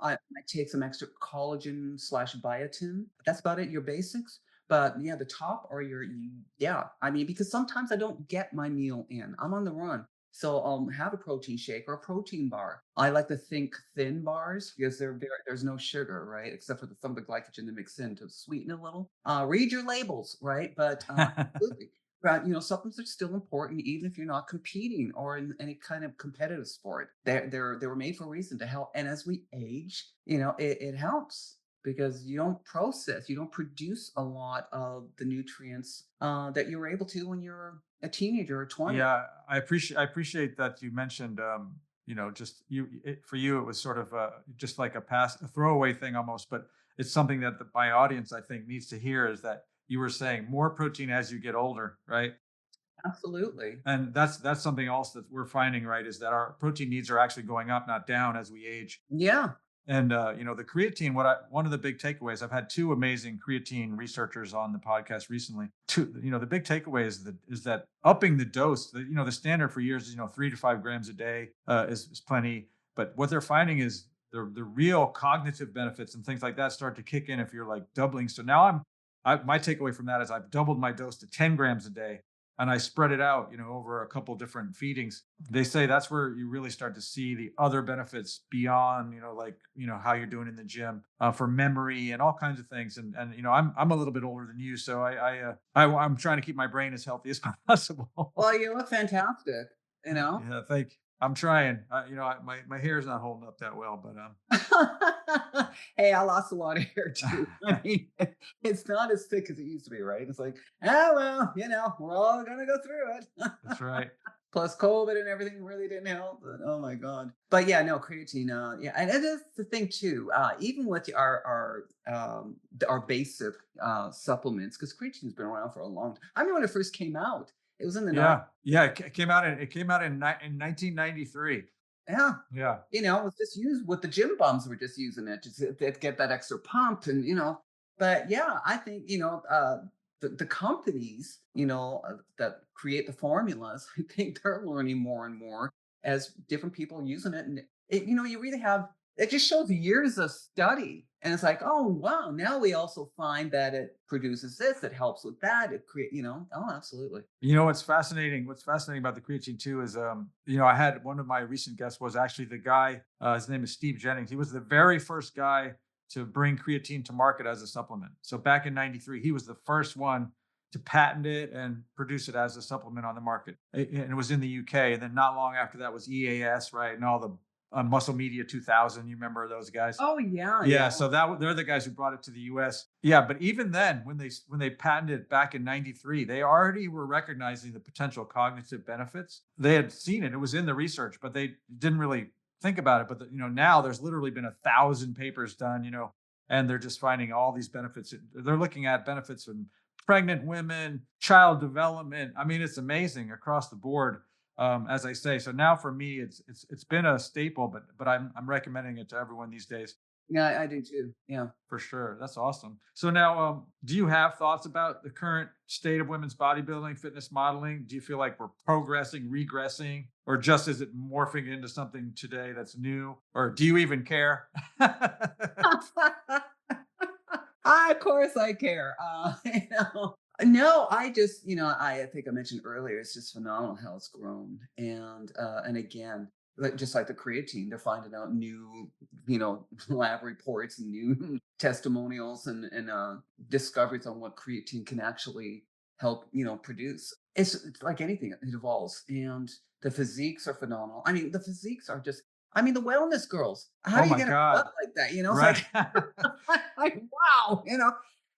Speaker 1: I take some extra collagen slash biotin. That's about it. Your basics. But yeah, the top are yeah. I mean, because sometimes I don't get my meal in. I'm on the run. So have a protein shake or a protein bar. I like to think thin bars because there's no sugar, right? Except for some of the glycogen that mix in to sweeten a little. Read your labels, right? But absolutely. But supplements are still important, even if you're not competing or in any kind of competitive sport. They were made for a reason to help. And as we age, it helps because you don't produce a lot of the nutrients that you were able to when you're a teenager or 20.
Speaker 3: Yeah, I appreciate that you mentioned just for you it was sort of just like a throwaway thing almost, but it's something that my audience I think needs to hear is that you were saying more protein as you get older, right?
Speaker 1: Absolutely.
Speaker 3: And that's something else that we're finding, right? Is that our protein needs are actually going up, not down, as we age.
Speaker 1: Yeah.
Speaker 3: And the creatine, one of the big takeaways, I've had two amazing creatine researchers on the podcast recently. Two, the big takeaway is that upping the dose, the standard for years is 3 to 5 grams a day is plenty. But what they're finding is the real cognitive benefits and things like that start to kick in if you're like doubling. So now my takeaway from that is I've doubled my dose to 10 grams a day, and I spread it out, over a couple different feedings. They say that's where you really start to see the other benefits beyond, like, how you're doing in the gym, for memory and all kinds of things. And I'm a little bit older than you, so I'm trying to keep my brain as healthy as possible.
Speaker 1: Well, you look fantastic, you know?
Speaker 3: Yeah, thank you. I'm trying. My hair's not holding up that well, but
Speaker 1: Hey, I lost a lot of hair too. I mean, it's not as thick as it used to be, right? It's like, oh, well, we're all going to go through it.
Speaker 3: that's right.
Speaker 1: Plus COVID and everything really didn't help. But, oh my God. But yeah, no, creatine. Yeah. And it is the thing too, even with our basic supplements, because creatine's been around for a long time. I remember when it first came out, it was in the
Speaker 3: Yeah, yeah. It came out in 1993.
Speaker 1: Yeah.
Speaker 3: Yeah.
Speaker 1: It was just used with the gym bums were just using it to get that extra pump but yeah, I think, the companies, that create the formulas, I think they're learning more and more as different people using it. And you really have, it just shows years of study. And it's like, oh, wow. Now we also find that it produces this, it helps with that. It create, oh, absolutely.
Speaker 3: What's fascinating about the creatine too is, I had one of my recent guests was actually the guy, his name is Steve Jennings. He was the very first guy to bring creatine to market as a supplement. So back in 93, he was the first one to patent it and produce it as a supplement on the market. And it was in the UK. And then not long after that was EAS, right? And all the Muscle Media 2000. You remember those guys?
Speaker 1: Oh, yeah.
Speaker 3: Yeah,
Speaker 1: Yeah.
Speaker 3: so they're the guys who brought it to the US. Yeah, but even then, when they patented it back in 93, they already were recognizing the potential cognitive benefits. They had seen it. It was in the research, but they didn't really think about it. But now there's literally been 1,000 papers done, and they're just finding all these benefits. They're looking at benefits in pregnant women, child development. I mean, it's amazing across the board. As I say, so now for me, it's been a staple, but I'm recommending it to everyone these days.
Speaker 1: Yeah, I do too. Yeah.
Speaker 3: For sure. That's awesome. So now, do you have thoughts about the current state of women's bodybuilding, fitness modeling? Do you feel like we're progressing, regressing, or just is it morphing into something today that's new? Or do you even care?
Speaker 1: Of course I care. No, I just, I think I mentioned earlier, it's just phenomenal how it's grown. And again, just like the creatine, they're finding out new, lab reports and new testimonials and discoveries on what creatine can actually help, produce. It's like anything, it evolves. And the physiques are phenomenal. I mean, the physiques are just, the wellness girls. How
Speaker 3: Oh
Speaker 1: do you
Speaker 3: my
Speaker 1: get a butt
Speaker 3: God.
Speaker 1: like that? It's
Speaker 3: Right.
Speaker 1: like, like wow,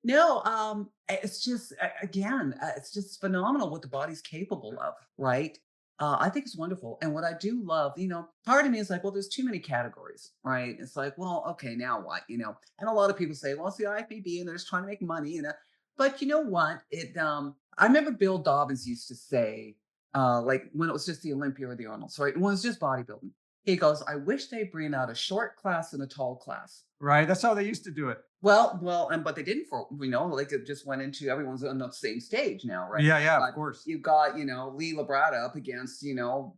Speaker 1: no, it's just again, it's just phenomenal what the body's capable of, right? I think it's wonderful, and what I do love, part of me is like, well, there's too many categories, right? It's like, well, okay, now what, And a lot of people say, well, it's the IFBB, and they're just trying to make money, But you know what? I remember Bill Dobbins used to say, like when it was just the Olympia or the Arnold's, right? When it was just bodybuilding, he goes, I wish they bring out a short class and a tall class.
Speaker 3: Right. That's how they used to do it.
Speaker 1: Well, and but they didn't like it just went into everyone's on the same stage now, right?
Speaker 3: Yeah. Yeah. Of
Speaker 1: But
Speaker 3: course.
Speaker 1: you've got, Lee Labrada up against, Lou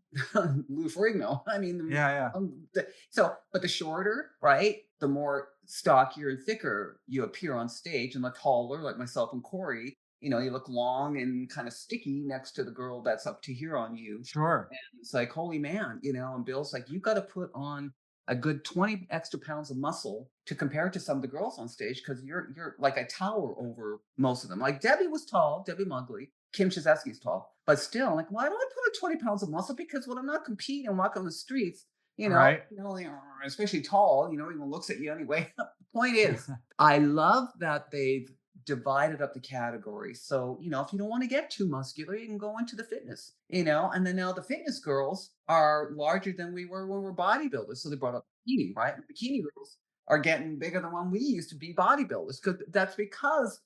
Speaker 1: Ferrigno. I mean,
Speaker 3: Yeah. Yeah.
Speaker 1: but the shorter, right? The more stockier and thicker you appear on stage, and the taller, like myself and Corey, you look long and kind of sticky next to the girl that's up to here on you.
Speaker 3: Sure.
Speaker 1: And it's like, holy man, and Bill's like, you got to put on a good 20 extra pounds of muscle to compare to some of the girls on stage because you're like a tower over most of them. Like Debbie was tall, Debbie Mugley, Kim Chizeski's tall, but still, like, why do I put on 20 pounds of muscle? Because when I'm not competing and walking on the streets,
Speaker 3: Right.
Speaker 1: like, especially tall, even looks at you anyway. Point is, I love that they've divided up the categories. So, if you don't want to get too muscular, you can go into the fitness, and then now the fitness girls are larger than we were when we were bodybuilders. So they brought up bikini, right? Bikini girls are getting bigger than when we used to be bodybuilders. Because that's because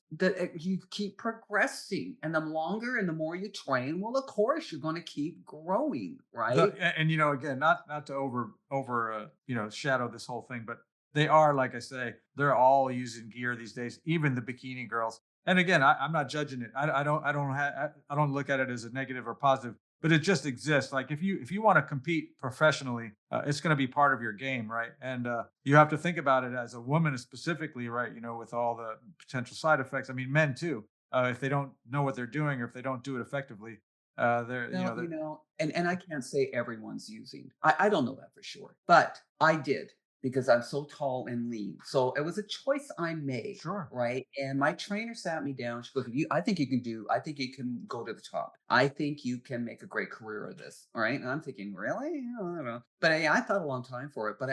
Speaker 1: you keep progressing, and the longer and the more you train, well, of course, you're going to keep growing, right?
Speaker 3: And again, not to over shadow this whole thing, but they are, like I say, they're all using gear these days, even the bikini girls. And again, I'm not judging it. I don't look at it as a negative or positive, but it just exists. Like if you want to compete professionally, it's going to be part of your game, right? And you have to think about it as a woman specifically, right? With all the potential side effects. I mean, men too. If they don't know what they're doing, or if they don't do it effectively, they're
Speaker 1: No,
Speaker 3: they're
Speaker 1: and I can't say everyone's using. I don't know that for sure, but I did because I'm so tall and lean. So it was a choice I made,
Speaker 3: sure.
Speaker 1: right? And my trainer sat me down. She goes, I think you can do. I think you can go to the top. I think you can make a great career of this." All right, and I'm thinking, really? I don't know. But I thought a long time for it. But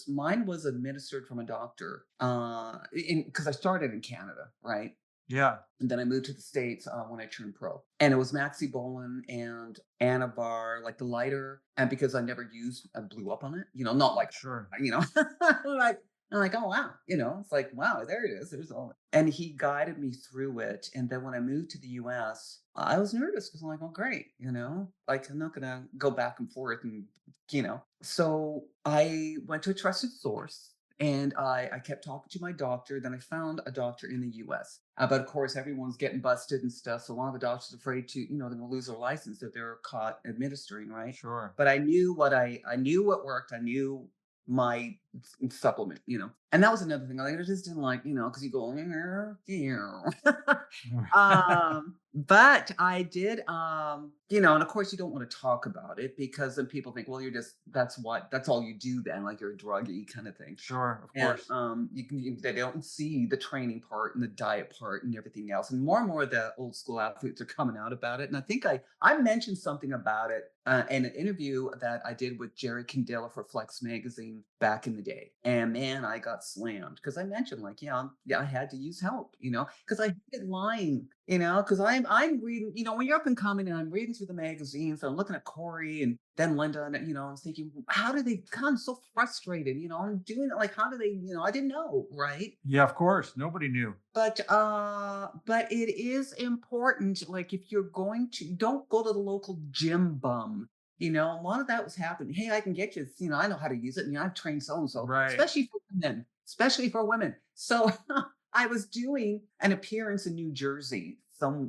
Speaker 1: mine was administered from a doctor, because I started in Canada, right?
Speaker 3: Yeah,
Speaker 1: And then I moved to the States when I turned pro. And it was Maxi-Bolin and Anavar, like the lighter. And because I never used, I blew up on it, not like,
Speaker 3: sure.
Speaker 1: you know, like, I'm like, oh, wow. It's like, wow, there it is. There's all. And he guided me through it. And then when I moved to the US, I was nervous because I'm like, oh, great. Like I'm not going to go back and forth So I went to a trusted source and I kept talking to my doctor. Then I found a doctor in the US. But of course, everyone's getting busted and stuff. So one of the doctors afraid to, they're going to lose their license if they're caught administering, right?
Speaker 3: Sure.
Speaker 1: But I knew what worked. I knew my supplement, and that was another thing. I just didn't like, because you go, but I did, and of course you don't want to talk about it because then people think, well, that's all you do then, like you're a druggie kind of thing.
Speaker 3: Sure, of
Speaker 1: And
Speaker 3: course.
Speaker 1: they don't see the training part and the diet part and everything else. And more of the old school athletes are coming out about it. And I think I mentioned something about it in an interview that I did with Jerry Candela for Flex Magazine back in the day. And man, I got slammed because I mentioned like, yeah, I had to use help, because I hated lying, because I'm reading, when you're up and coming and I'm reading through the magazines, I'm looking at Corey and then Linda, and I'm thinking, how do they come so frustrated? I'm doing it like, how do they, I didn't know, right?
Speaker 3: Yeah, of course. Nobody knew.
Speaker 1: But it is important. Like if you're going to, don't go to the local gym bum. A lot of that was happening. Hey, I can get you. I know how to use it. I've trained so and so,
Speaker 3: Right.
Speaker 1: especially for women. Especially for women. So I was doing an appearance in New Jersey,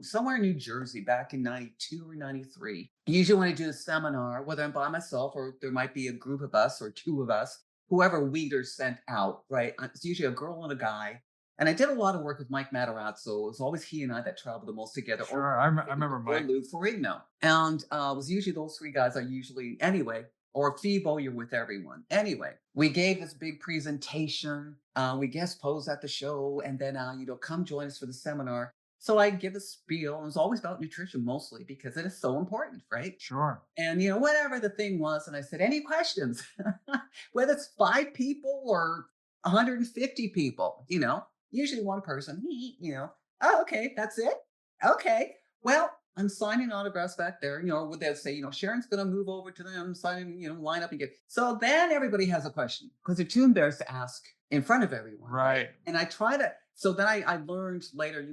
Speaker 1: somewhere in New Jersey back in 92 or 93. Usually when I do a seminar, whether I'm by myself or there might be a group of us or two of us, whoever Weeder sent out, right? It's usually a girl and a guy. And I did a lot of work with Mike Matarazzo. It was always he and I that traveled the most together,
Speaker 3: Sure. I remember
Speaker 1: or
Speaker 3: Mike.
Speaker 1: Lou Ferrigno. And it was usually those three guys I usually, anyway, or Phoebo, you're with everyone. Anyway, we gave this big presentation. We guest posed at the show, and then, come join us for the seminar. So I give a spiel. It was always about nutrition mostly because it is so important, right?
Speaker 3: Sure.
Speaker 1: And, whatever the thing was. And I said, any questions? Whether it's 5 people or 150 people, usually one person, oh, okay, that's it. Okay. Well, I'm signing autographs back there, would they say, Sharon's going to move over to them, signing, line up and get. So then everybody has a question because they're too embarrassed to ask in front of everyone.
Speaker 3: Right.
Speaker 1: And I try to, so then I learned later,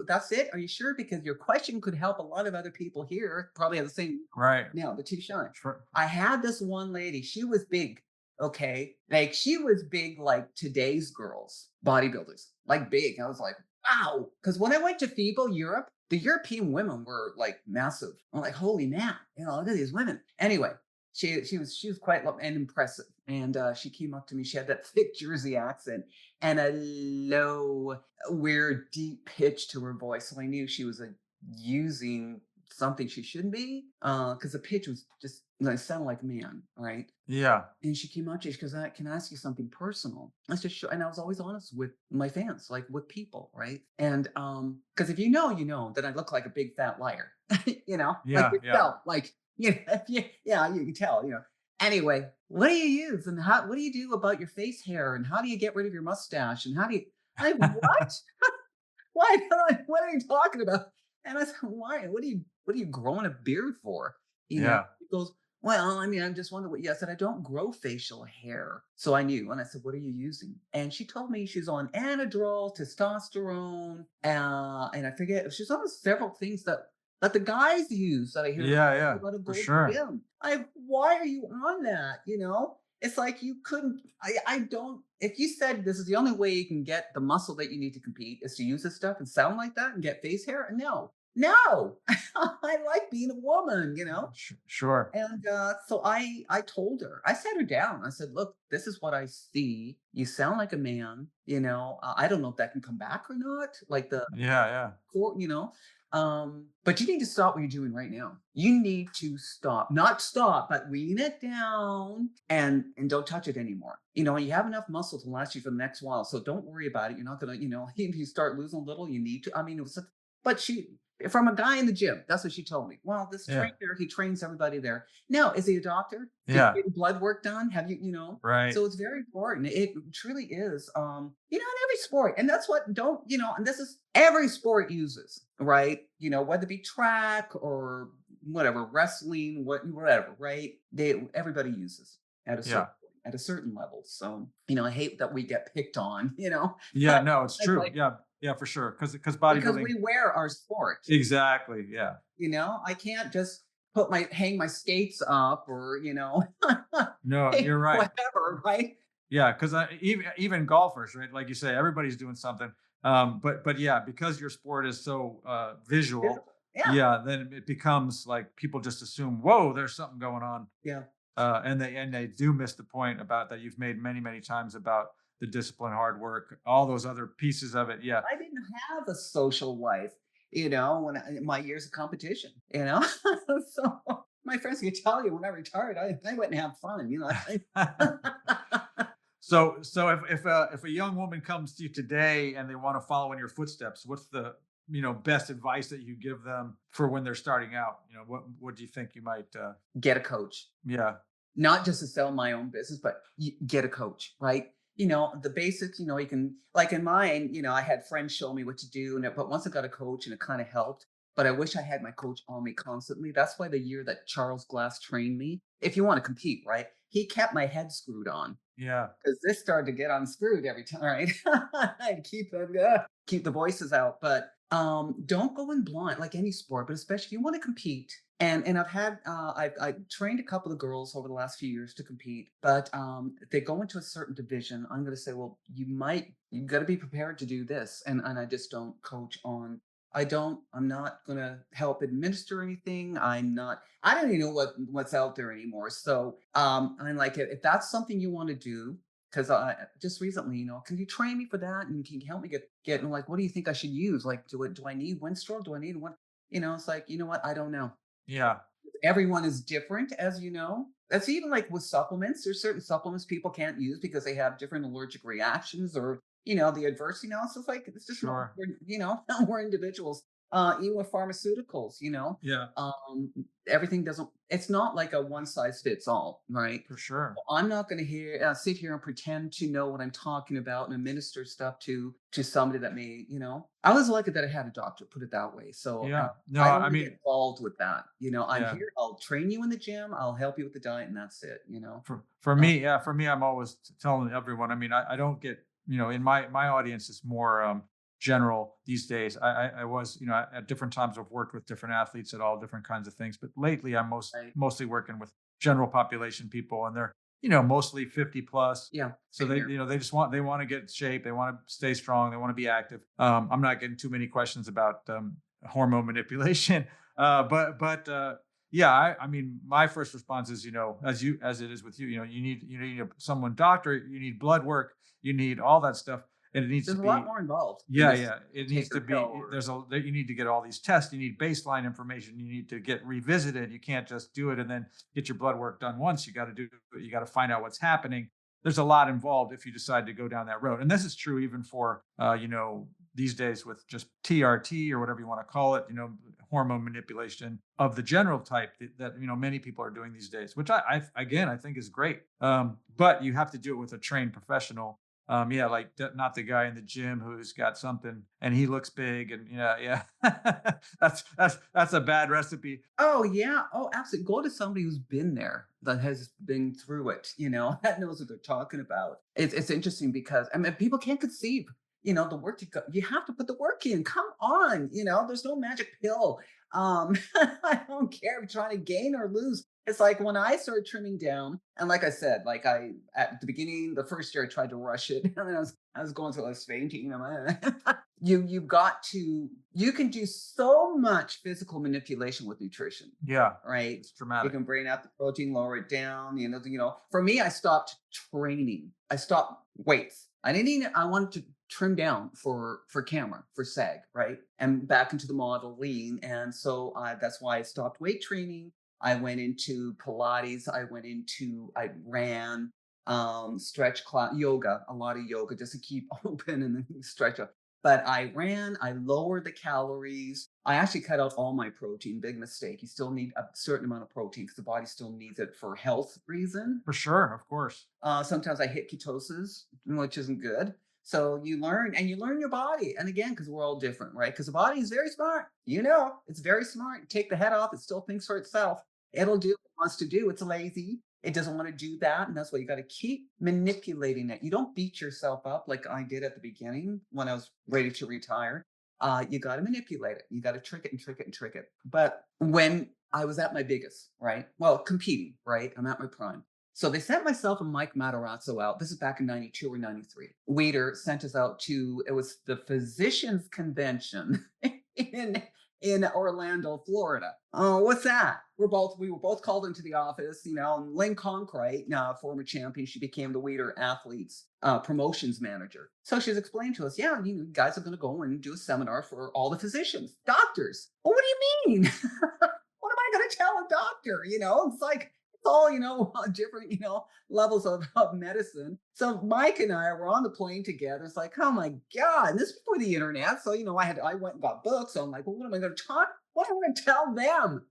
Speaker 1: that's it. Are you sure? Because your question could help a lot of other people here, probably have the same.
Speaker 3: Right.
Speaker 1: Now, the too shy.
Speaker 3: Sure.
Speaker 1: I had this one lady, she was big. Okay. Like she was big, like today's girls, bodybuilders, like big. I was like, wow. Because when I went to FIBO Europe, the European women were like massive. I'm like, holy man, look at these women. Anyway, she was quite and impressive. And she came up to me. She had that thick Jersey accent and a low, weird, deep pitch to her voice. So I knew she was using something she shouldn't be, because the pitch was just sounded like a man, right?
Speaker 3: Yeah.
Speaker 1: And she came up to me, she goes, can I ask you something personal? I said, sure. And I was always honest with my fans, like with people, right? And because if you know that I look like a big fat liar, like
Speaker 3: Yeah.
Speaker 1: yourself, like, yeah, you can tell, Anyway, what do you use and what do you do about your face hair and how do you get rid of your mustache and how do you, what? Why? What are you talking about? And I said, why? What are you growing a beard for?
Speaker 3: Yeah.
Speaker 1: He goes, Well, I mean, I'm just wondering what I said, "I don't grow facial hair." So I knew, and I said, "What are you using?" And she told me she's on Anadrol, testosterone, and I forget, she's on several things that the guys use that I hear them
Speaker 3: Yeah,
Speaker 1: talk
Speaker 3: yeah,
Speaker 1: about to
Speaker 3: for
Speaker 1: go to the
Speaker 3: sure.
Speaker 1: gym. Why are you on that? It's like you couldn't. I don't. If you said this is the only way you can get the muscle that you need to compete is to use this stuff and sound like that and get face hair, no, no. I like being a woman.
Speaker 3: Sure.
Speaker 1: And so I told her, I sat her down. I said, "Look, this is what I see. You sound like a man. I don't know if that can come back or not. Like the
Speaker 3: Yeah, yeah,
Speaker 1: court, but you need to stop what you're doing right now. You need to stop, not stop, but wean it down and don't touch it anymore. And you have enough muscle to last you for the next while. So don't worry about it. You're not gonna, if you start losing a little, you need to. I mean, but she from a guy in the gym. That's what she told me. Well, this
Speaker 3: yeah,
Speaker 1: trainer, he trains everybody there. Now, is he a doctor? Did
Speaker 3: yeah.
Speaker 1: you get blood work done? Have you?
Speaker 3: Right.
Speaker 1: So it's very important. It truly is. In every sport, and that's what don't and this is every sport uses, right? Whether it be track or whatever, wrestling, whatever, right? Everybody uses at a
Speaker 3: Yeah.
Speaker 1: certain at a certain level. So I hate that we get picked on.
Speaker 3: Yeah, no, it's
Speaker 1: It's
Speaker 3: true.
Speaker 1: like
Speaker 3: Yeah, yeah, for sure. Because
Speaker 1: because
Speaker 3: bodybuilding.
Speaker 1: we wear our sport.
Speaker 3: Exactly. Yeah.
Speaker 1: I can't just hang my skates up or
Speaker 3: No, you're right.
Speaker 1: whatever, right?
Speaker 3: Yeah, because even golfers, right? Like you say, everybody's doing something. But yeah, because your sport is so visual,
Speaker 1: Visible. Yeah,
Speaker 3: yeah, then it becomes like people just assume, whoa, there's something going on,
Speaker 1: yeah.
Speaker 3: and they do miss the point about that you've made many many times about the discipline, hard work, all those other pieces of it. Yeah,
Speaker 1: I didn't have a social life, when in my years of competition, so my friends can tell you when I retired, I went and have fun,
Speaker 3: so if a young woman comes to you today and they want to follow in your footsteps, what's the best advice that you give them for when they're starting out? What do you think you might?
Speaker 1: Get a coach.
Speaker 3: Yeah,
Speaker 1: Not just to sell my own business, but get a coach, right? The basics, you can, like in mine, I had friends show me what to do. But once I got a coach and it kind of helped, but I wish I had my coach on me constantly. That's why the year that Charles Glass trained me, if you want to compete, right? He kept my head screwed on
Speaker 3: yeah,
Speaker 1: because this started to get unscrewed every time, right? I'd keep the voices out, but don't go in blind like any sport, but especially if you want to compete. And I've trained a couple of girls over the last few years to compete, but if they go into a certain division, I'm going to say, well, you got to be prepared to do this, and I just don't coach on. I'm not going to help administer anything. I don't even know what's out there anymore. So I'm like, if that's something you want to do, because I just recently, can you train me for that? And can you help me get and like, what do you think I should use? Like, do I need Windstroke? Do I need one? It's like, you know what? I don't know.
Speaker 3: yeah,
Speaker 1: Everyone is different, as you know. That's even like with supplements. There's certain supplements people can't use because they have different allergic reactions or, the adverse, so it's like, it's just not,
Speaker 3: sure,
Speaker 1: we're individuals. Even with pharmaceuticals,
Speaker 3: yeah,
Speaker 1: everything it's not like a one size fits all, right?
Speaker 3: for sure.
Speaker 1: I'm not going to sit here and pretend to know what I'm talking about and administer stuff to somebody that may, I was lucky that I had a doctor, put it that way. So
Speaker 3: Yeah, no,
Speaker 1: I don't
Speaker 3: I
Speaker 1: want to get
Speaker 3: mean,
Speaker 1: involved with that. I'm
Speaker 3: yeah.
Speaker 1: here. I'll train you in the gym. I'll help you with the diet, and that's it.
Speaker 3: For
Speaker 1: Uh,
Speaker 3: me, yeah, for me, I'm always telling everyone. I mean, I don't get in my audience is more general these days. I was at different times I've worked with different athletes at all different kinds of things, but lately I'm
Speaker 1: right.
Speaker 3: mostly working with general population people, and they're mostly 50 plus.
Speaker 1: Yeah.
Speaker 3: So
Speaker 1: Same
Speaker 3: they
Speaker 1: here.
Speaker 3: they want to get in shape, they want to stay strong, they want to be active. I'm not getting too many questions about hormone manipulation, but yeah, I mean, my first response is, as it is with you, you need someone doctor, you need blood work, you need all that stuff, and it needs to
Speaker 1: There's a lot
Speaker 3: be,
Speaker 1: more involved than
Speaker 3: yeah,
Speaker 1: just
Speaker 3: yeah, it needs
Speaker 1: take
Speaker 3: to
Speaker 1: a pill.
Speaker 3: be. You need to get all these tests, you need baseline information, you need to get revisited. You can't just do it and then get your blood work done once. You got to find out what's happening. There's a lot involved if you decide to go down that road, and this is true even for these days with just TRT or whatever you want to call it, hormone manipulation of the general type that many people are doing these days, which I again I think is great. But you have to do it with a trained professional. Yeah, like not the guy in the gym who's got something and he looks big and yeah. That's a bad recipe.
Speaker 1: Oh, yeah. Oh, absolutely. Go to somebody who's been there, that has been through it, that knows what they're talking about. It's interesting because, I mean, people can't conceive, the work you have to put the work in. Come on, there's no magic pill. I don't care if you're trying to gain or lose. It's like when I started trimming down, and like I said, like at the beginning, the first year I tried to rush it, and then I was going through, I was fainting, you've got to you can do so much physical manipulation with nutrition,
Speaker 3: Yeah,
Speaker 1: right?
Speaker 3: it's
Speaker 1: You
Speaker 3: dramatic.
Speaker 1: can bring out the protein, lower it down. For me, I stopped training. I stopped weights. I wanted to trim down for camera, for SAG, right? And back into the model lean. And so that's why I stopped weight training. I went into Pilates. I ran, stretch class, yoga, a lot of yoga just to keep open and then stretch up. But I ran, I lowered the calories. I actually cut out all my protein. Big mistake. You still need a certain amount of protein because the body still needs it for health reason.
Speaker 3: For sure, of course.
Speaker 1: Sometimes I hit ketosis, which isn't good. So you learn your body. And again, because we're all different, right? Because the body is very smart. It's very smart. Take the head off, it still thinks for itself. It'll do what it wants to do. It's lazy. It doesn't want to do that. And that's why you got to keep manipulating it. You don't beat yourself up like I did at the beginning when I was ready to retire. You got to manipulate it. You got to trick it and trick it and trick it. But when I was at my biggest, right? Well, competing, right? I'm at my prime. So they sent myself and Mike Matarazzo out. This is back in 92 or 93. Weeder sent us out it was the Physicians Convention in Orlando, Florida. Oh, what's that? We were both called into the office, and Lynn Conkright, former champion, she became the Weeder athletes promotions manager. So she's explained to us, yeah, you guys are going to go and do a seminar for all the physicians, doctors. Well, what do you mean? What am I going to tell a doctor? It's like, it's all, different, levels of medicine. So Mike and I were on the plane together. It's like, oh my God. And this is before the internet. So, I went and got books. So I'm like, well, what am I going to talk? What am I going to tell them?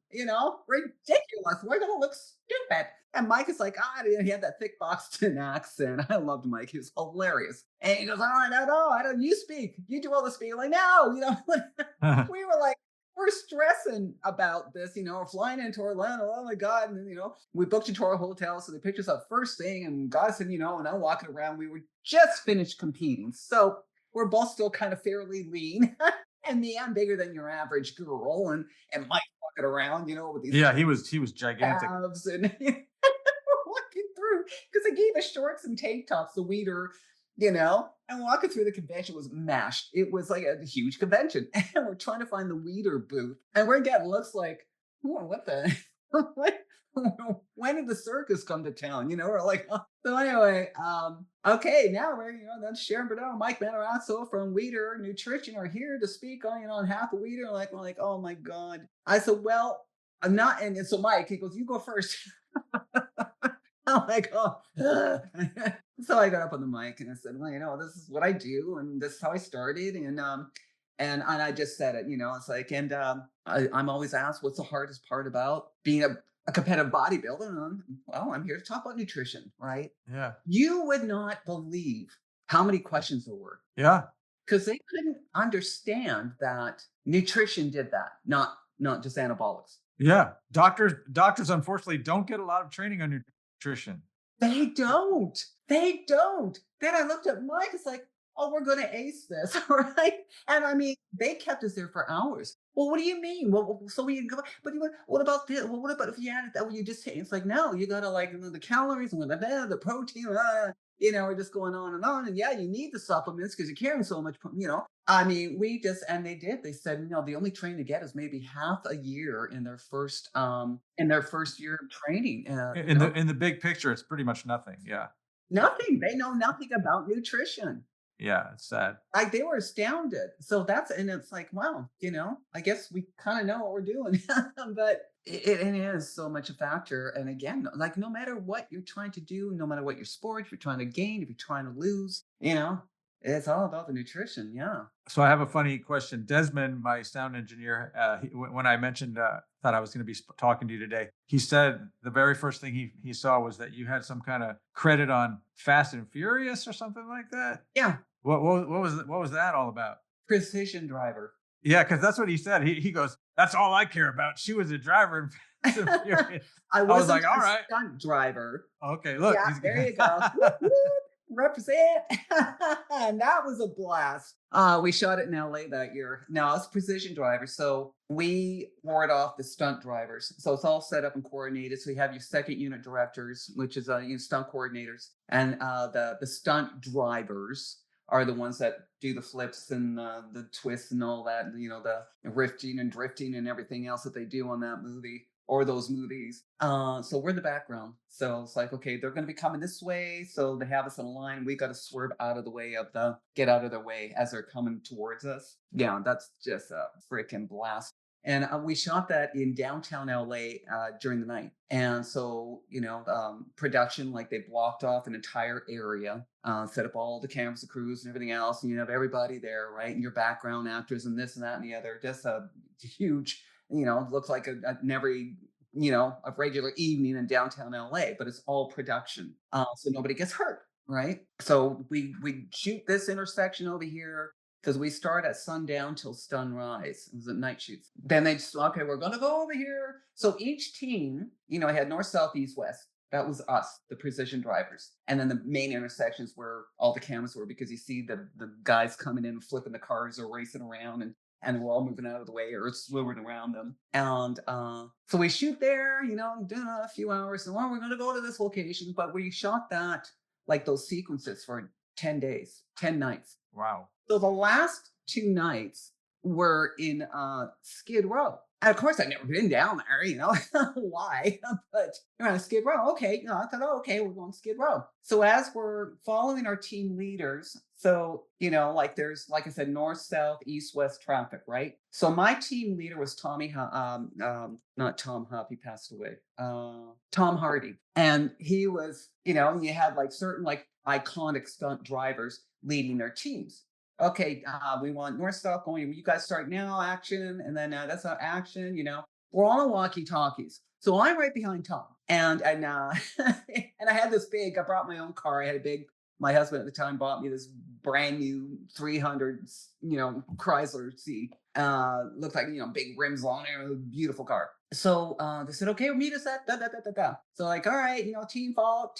Speaker 1: Ridiculous. We're going to look stupid. And Mike is like, he had that thick Boston accent. I loved Mike. He was hilarious. And he goes, all right, I don't, you speak. You do all the speaking. Like, no, we were like, we're stressing about this, we're flying into Orlando. Oh my God. And then, we booked into our hotel. So they picked us up first thing and got us in, and I'm walking around. We were just finished competing. So we're both still kind of fairly lean. And me, I'm bigger than your average girl. And Mike walking around, with these
Speaker 3: Yeah, he was gigantic.
Speaker 1: abs and we're walking through because they gave us shorts and tank tops, the Weeder, and walking through the convention was mashed. It was like a huge convention. And we're trying to find the Weeder booth. And we're getting looks like, what the? When did the circus come to town? We're like, oh. So anyway, okay, now that's Sharon Bruneau, Mike Matarazzo from Weeder Nutrition are here to speak on half of Weeder. We're like, oh my God. I said, well, I'm not. And so Mike, he goes, you go first. I'm like, oh. So I got up on the mic and I said, well, this is what I do, and this is how I started. And I just said it, it's like, and I'm always asked, what's the hardest part about being a competitive bodybuilder? And I'm here to talk about nutrition, right?
Speaker 3: Yeah.
Speaker 1: You would not believe how many questions there were.
Speaker 3: Yeah.
Speaker 1: Because they couldn't understand that nutrition did that, not just anabolics.
Speaker 3: Yeah. Doctors unfortunately don't get a lot of training on nutrition.
Speaker 1: They don't. They don't. Then I looked at Mike. It's like, oh, we're going to ace this, right? And I mean, they kept us there for hours. Well, what do you mean? Well, so we go, but what about this? Well, what about if you added that? Well, you just it's like, no, you got to the calories and the protein. We're just going on and on. And yeah, you need the supplements because you're carrying so much. I mean, and they did. They said, the only training to get is maybe half a year in their first year of training.
Speaker 3: In the big picture, it's pretty much nothing. Yeah.
Speaker 1: Nothing. They know nothing about nutrition.
Speaker 3: Yeah, it's sad.
Speaker 1: Like they were astounded. So and it's like, wow, I guess we kind of know what we're doing, but it is so much a factor. And again, like no matter what you're trying to do, no matter what your sport, if you're trying to gain, if you're trying to lose, It's all about the nutrition. Yeah.
Speaker 3: So I have a funny question. Desmond, my sound engineer, when I mentioned thought I was going to be talking to you today, he said the very first thing he saw was that you had some kind of credit on Fast and Furious or something like that.
Speaker 1: Yeah.
Speaker 3: What was that all about?
Speaker 1: Precision driver.
Speaker 3: Yeah, because that's what he said. He goes, "That's all I care about." She was a driver in Fast and Furious.
Speaker 1: I
Speaker 3: I was
Speaker 1: wasn't
Speaker 3: like, "All
Speaker 1: a
Speaker 3: right,
Speaker 1: stunt driver.
Speaker 3: okay, look,
Speaker 1: Yeah,
Speaker 3: he's."
Speaker 1: there you go. Whoop, whoop, represent. And that was a blast. We shot it in LA that year. Now it's precision drivers. So we ward off the stunt drivers. So it's all set up and coordinated. So you have your second unit directors, which is stunt coordinators, and the stunt drivers are the ones that do the flips and the twists and all that, the rifting and drifting and everything else that they do on that movie or those movies. So we're in the background. So it's like, okay, they're going to be coming this way. So they have us in a line. We got to swerve out of the way get out of their way as they're coming towards us. Yeah, that's just a freaking blast. And we shot that in downtown LA during the night. And so, production, like they blocked off an entire area, set up all the cameras, the crews, and everything else. And you have everybody there, right? And your background actors and this and that and the other. Just a huge, it looks like every, a regular evening in downtown LA, but it's all production. So nobody gets hurt, right? So we shoot this intersection over here, because we start at sundown till sunrise. It was at night shoots. Then they just, okay, we're going to go over here. So each team, I had north, south, east, west. That was us, the precision drivers. And then the main intersections where all the cameras were, because you see the guys coming in, flipping the cars or racing around, and we're all moving out of the way or swimming around them. And so we shoot there, doing a few hours. And we're going to go to this location. But we shot that, like those sequences, for 10 days, 10 nights.
Speaker 3: Wow.
Speaker 1: So the last 2 nights were in Skid Row. And of course, I'd never been down there, why? But you're on Skid Row. Okay, I thought, oh, okay, we're going to Skid Row. So as we're following our team leaders, so, like there's, like I said, north, south, east, west traffic, right? So my team leader was not Tom Huff, he passed away, Tom Hardy. And he was, you had like certain like iconic stunt drivers leading their teams. Okay, we want north south going. You guys start now, action, and then that's not action. We're all on walkie-talkies. So I'm right behind Tom, and and I had this big. I brought my own car. I had a big. My husband at the time bought me this brand new 300, Chrysler C. Looked like big rims on it. It was a beautiful car. So they said, okay, we'll meet us at da da da da da. So like, all right, team follow.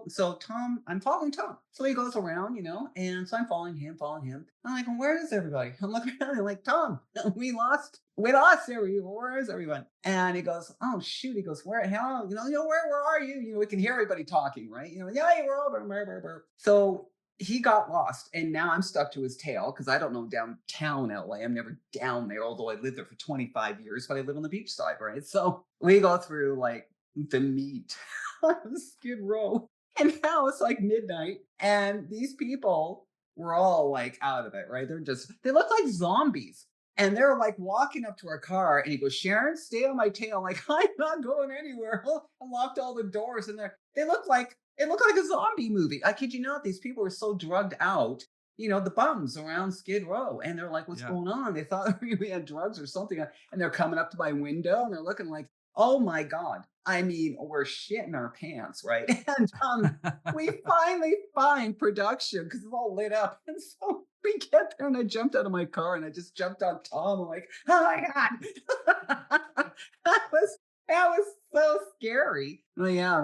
Speaker 1: So I'm following Tom. So he goes around, and so I'm following him. I'm like, well, where is everybody? I'm looking around. I'm like, Tom, we lost everyone. Where is everyone? And he goes, oh shoot. He goes, where hell? Where are you? We can hear everybody talking, right? Yeah, we're over. So he got lost, and now I'm stuck to his tail because I don't know downtown LA. I'm never down there, although I lived there for 25 years, but I live on the beach side, right? So we go through like the meat on Skid Row, and now it's like midnight, and these people were all like out of it, right? They look like zombies. And they're like walking up to our car, and he goes, Sharon, stay on my tail. I'm like, I'm not going anywhere. I locked all the doors, and it looked like a zombie movie. I kid you not. These people were so drugged out, the bums around Skid Row. And they're like, what's going on? They thought we had drugs or something. And they're coming up to my window, and they're looking like, oh my God. I mean, we're shitting our pants, right? And we finally find production because it's all lit up. And so we get there, and I jumped out of my car, and I just jumped on Tom. I'm like, oh my God. That was so scary. Well, yeah,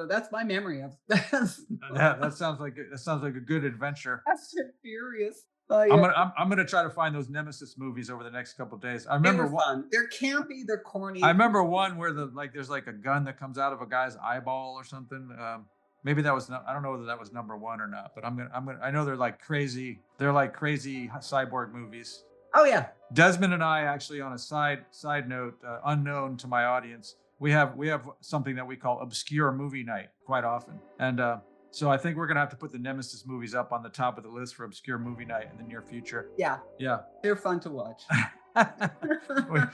Speaker 1: that's my memory of that.
Speaker 3: Yeah, that sounds like a good adventure.
Speaker 1: Fast and Furious. Oh,
Speaker 3: I'm
Speaker 1: yeah.
Speaker 3: gonna try to find those Nemesis movies over the next couple of days. I
Speaker 1: They
Speaker 3: remember
Speaker 1: were fun. They're campy. They're corny.
Speaker 3: I remember one where there's like a gun that comes out of a guy's eyeball or something. Maybe that was I don't know whether that was number one or not, but I know they're like crazy cyborg movies.
Speaker 1: Oh yeah.
Speaker 3: Desmond and I actually, on a side note, unknown to my audience, we have something that we call obscure movie night quite often, and so I think we're gonna have to put the Nemesis movies up on the top of the list for obscure movie night in the near future.
Speaker 1: Yeah,
Speaker 3: yeah,
Speaker 1: they're fun to watch.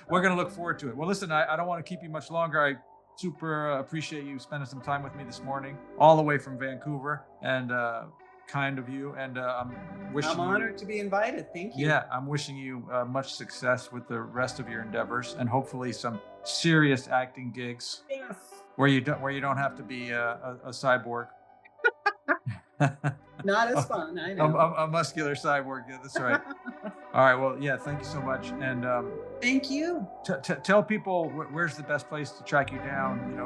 Speaker 3: We're gonna look forward to it. Well, listen, I don't want to keep you much longer. I super appreciate you spending some time with me this morning, all the way from Vancouver, and kind of you, and I'm wishing
Speaker 1: I'm honored to be invited. Thank you.
Speaker 3: Yeah, I'm wishing you much success with the rest of your endeavors, and hopefully some serious acting gigs.
Speaker 1: Yes.
Speaker 3: Where you don't have to be a cyborg.
Speaker 1: Not as fun, I know.
Speaker 3: A muscular cyborg. Yeah, that's right. All right. Well, yeah. Thank you so much, and
Speaker 1: thank you.
Speaker 3: Tell people where's the best place to track you down.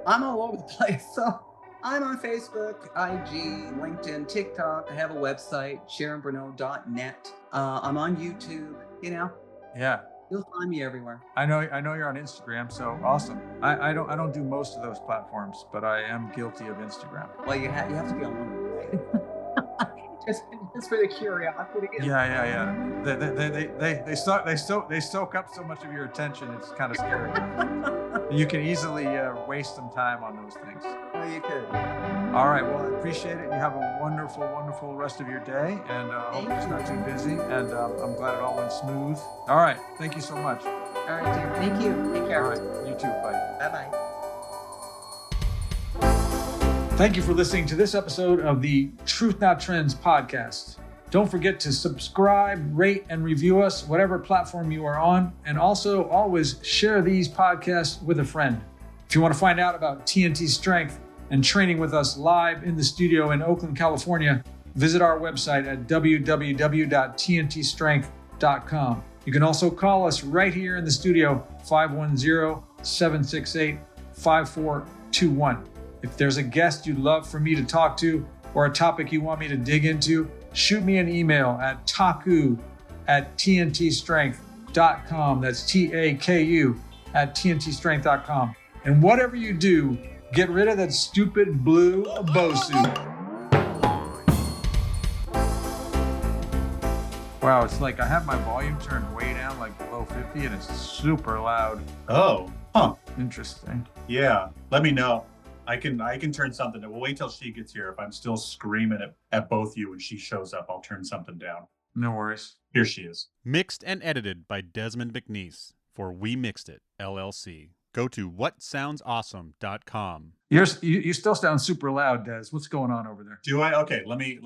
Speaker 1: I'm all over the place. So I'm on Facebook, IG, LinkedIn, TikTok. I have a website, SharonBruneau.net. I'm on YouTube.
Speaker 3: Yeah.
Speaker 1: You'll find me everywhere.
Speaker 3: I know you're on Instagram, so awesome. I don't do most of those platforms, but I am guilty of Instagram.
Speaker 1: Well, you have to be on one, right? just for the curiosity.
Speaker 3: Yeah. They soak up so much of your attention. It's kind of scary. You can easily waste some time on those things.
Speaker 1: Oh, you could.
Speaker 3: All right. Well, I appreciate it. You have a wonderful, wonderful rest of your day, and hope it's not too busy. And I'm glad it all went smooth. All right. Thank you so much.
Speaker 1: All right, dear. Thank you. Take care.
Speaker 3: All right. You too. Bye.
Speaker 1: Bye-bye.
Speaker 3: Thank you for listening to this episode of the Truth Not Trends podcast. Don't forget to subscribe, rate, and review us, whatever platform you are on. And also always share these podcasts with a friend. If you want to find out about TNT Strength and training with us live in the studio in Oakland, California, visit our website at www.tntstrength.com. You can also call us right here in the studio, 510-768-5421. If there's a guest you'd love for me to talk to or a topic you want me to dig into, shoot me an email at taku@tntstrength.com. That's TAKU @tntstrength.com. And whatever you do, get rid of that stupid blue Bosu. Wow, it's like I have my volume turned way down, like below 50, and it's super loud.
Speaker 2: Oh, huh.
Speaker 3: Interesting.
Speaker 2: Yeah, let me know. I can turn something. We'll wait till she gets here. If I'm still screaming at both you when she shows up, I'll turn something down.
Speaker 3: No worries.
Speaker 2: Here she is.
Speaker 4: Mixed and edited by Desmond McNeese for We Mixed It, LLC. Go to whatsoundsawesome.com.
Speaker 3: You still sound super loud, Des. What's going on over there?
Speaker 2: Do I? Okay, let me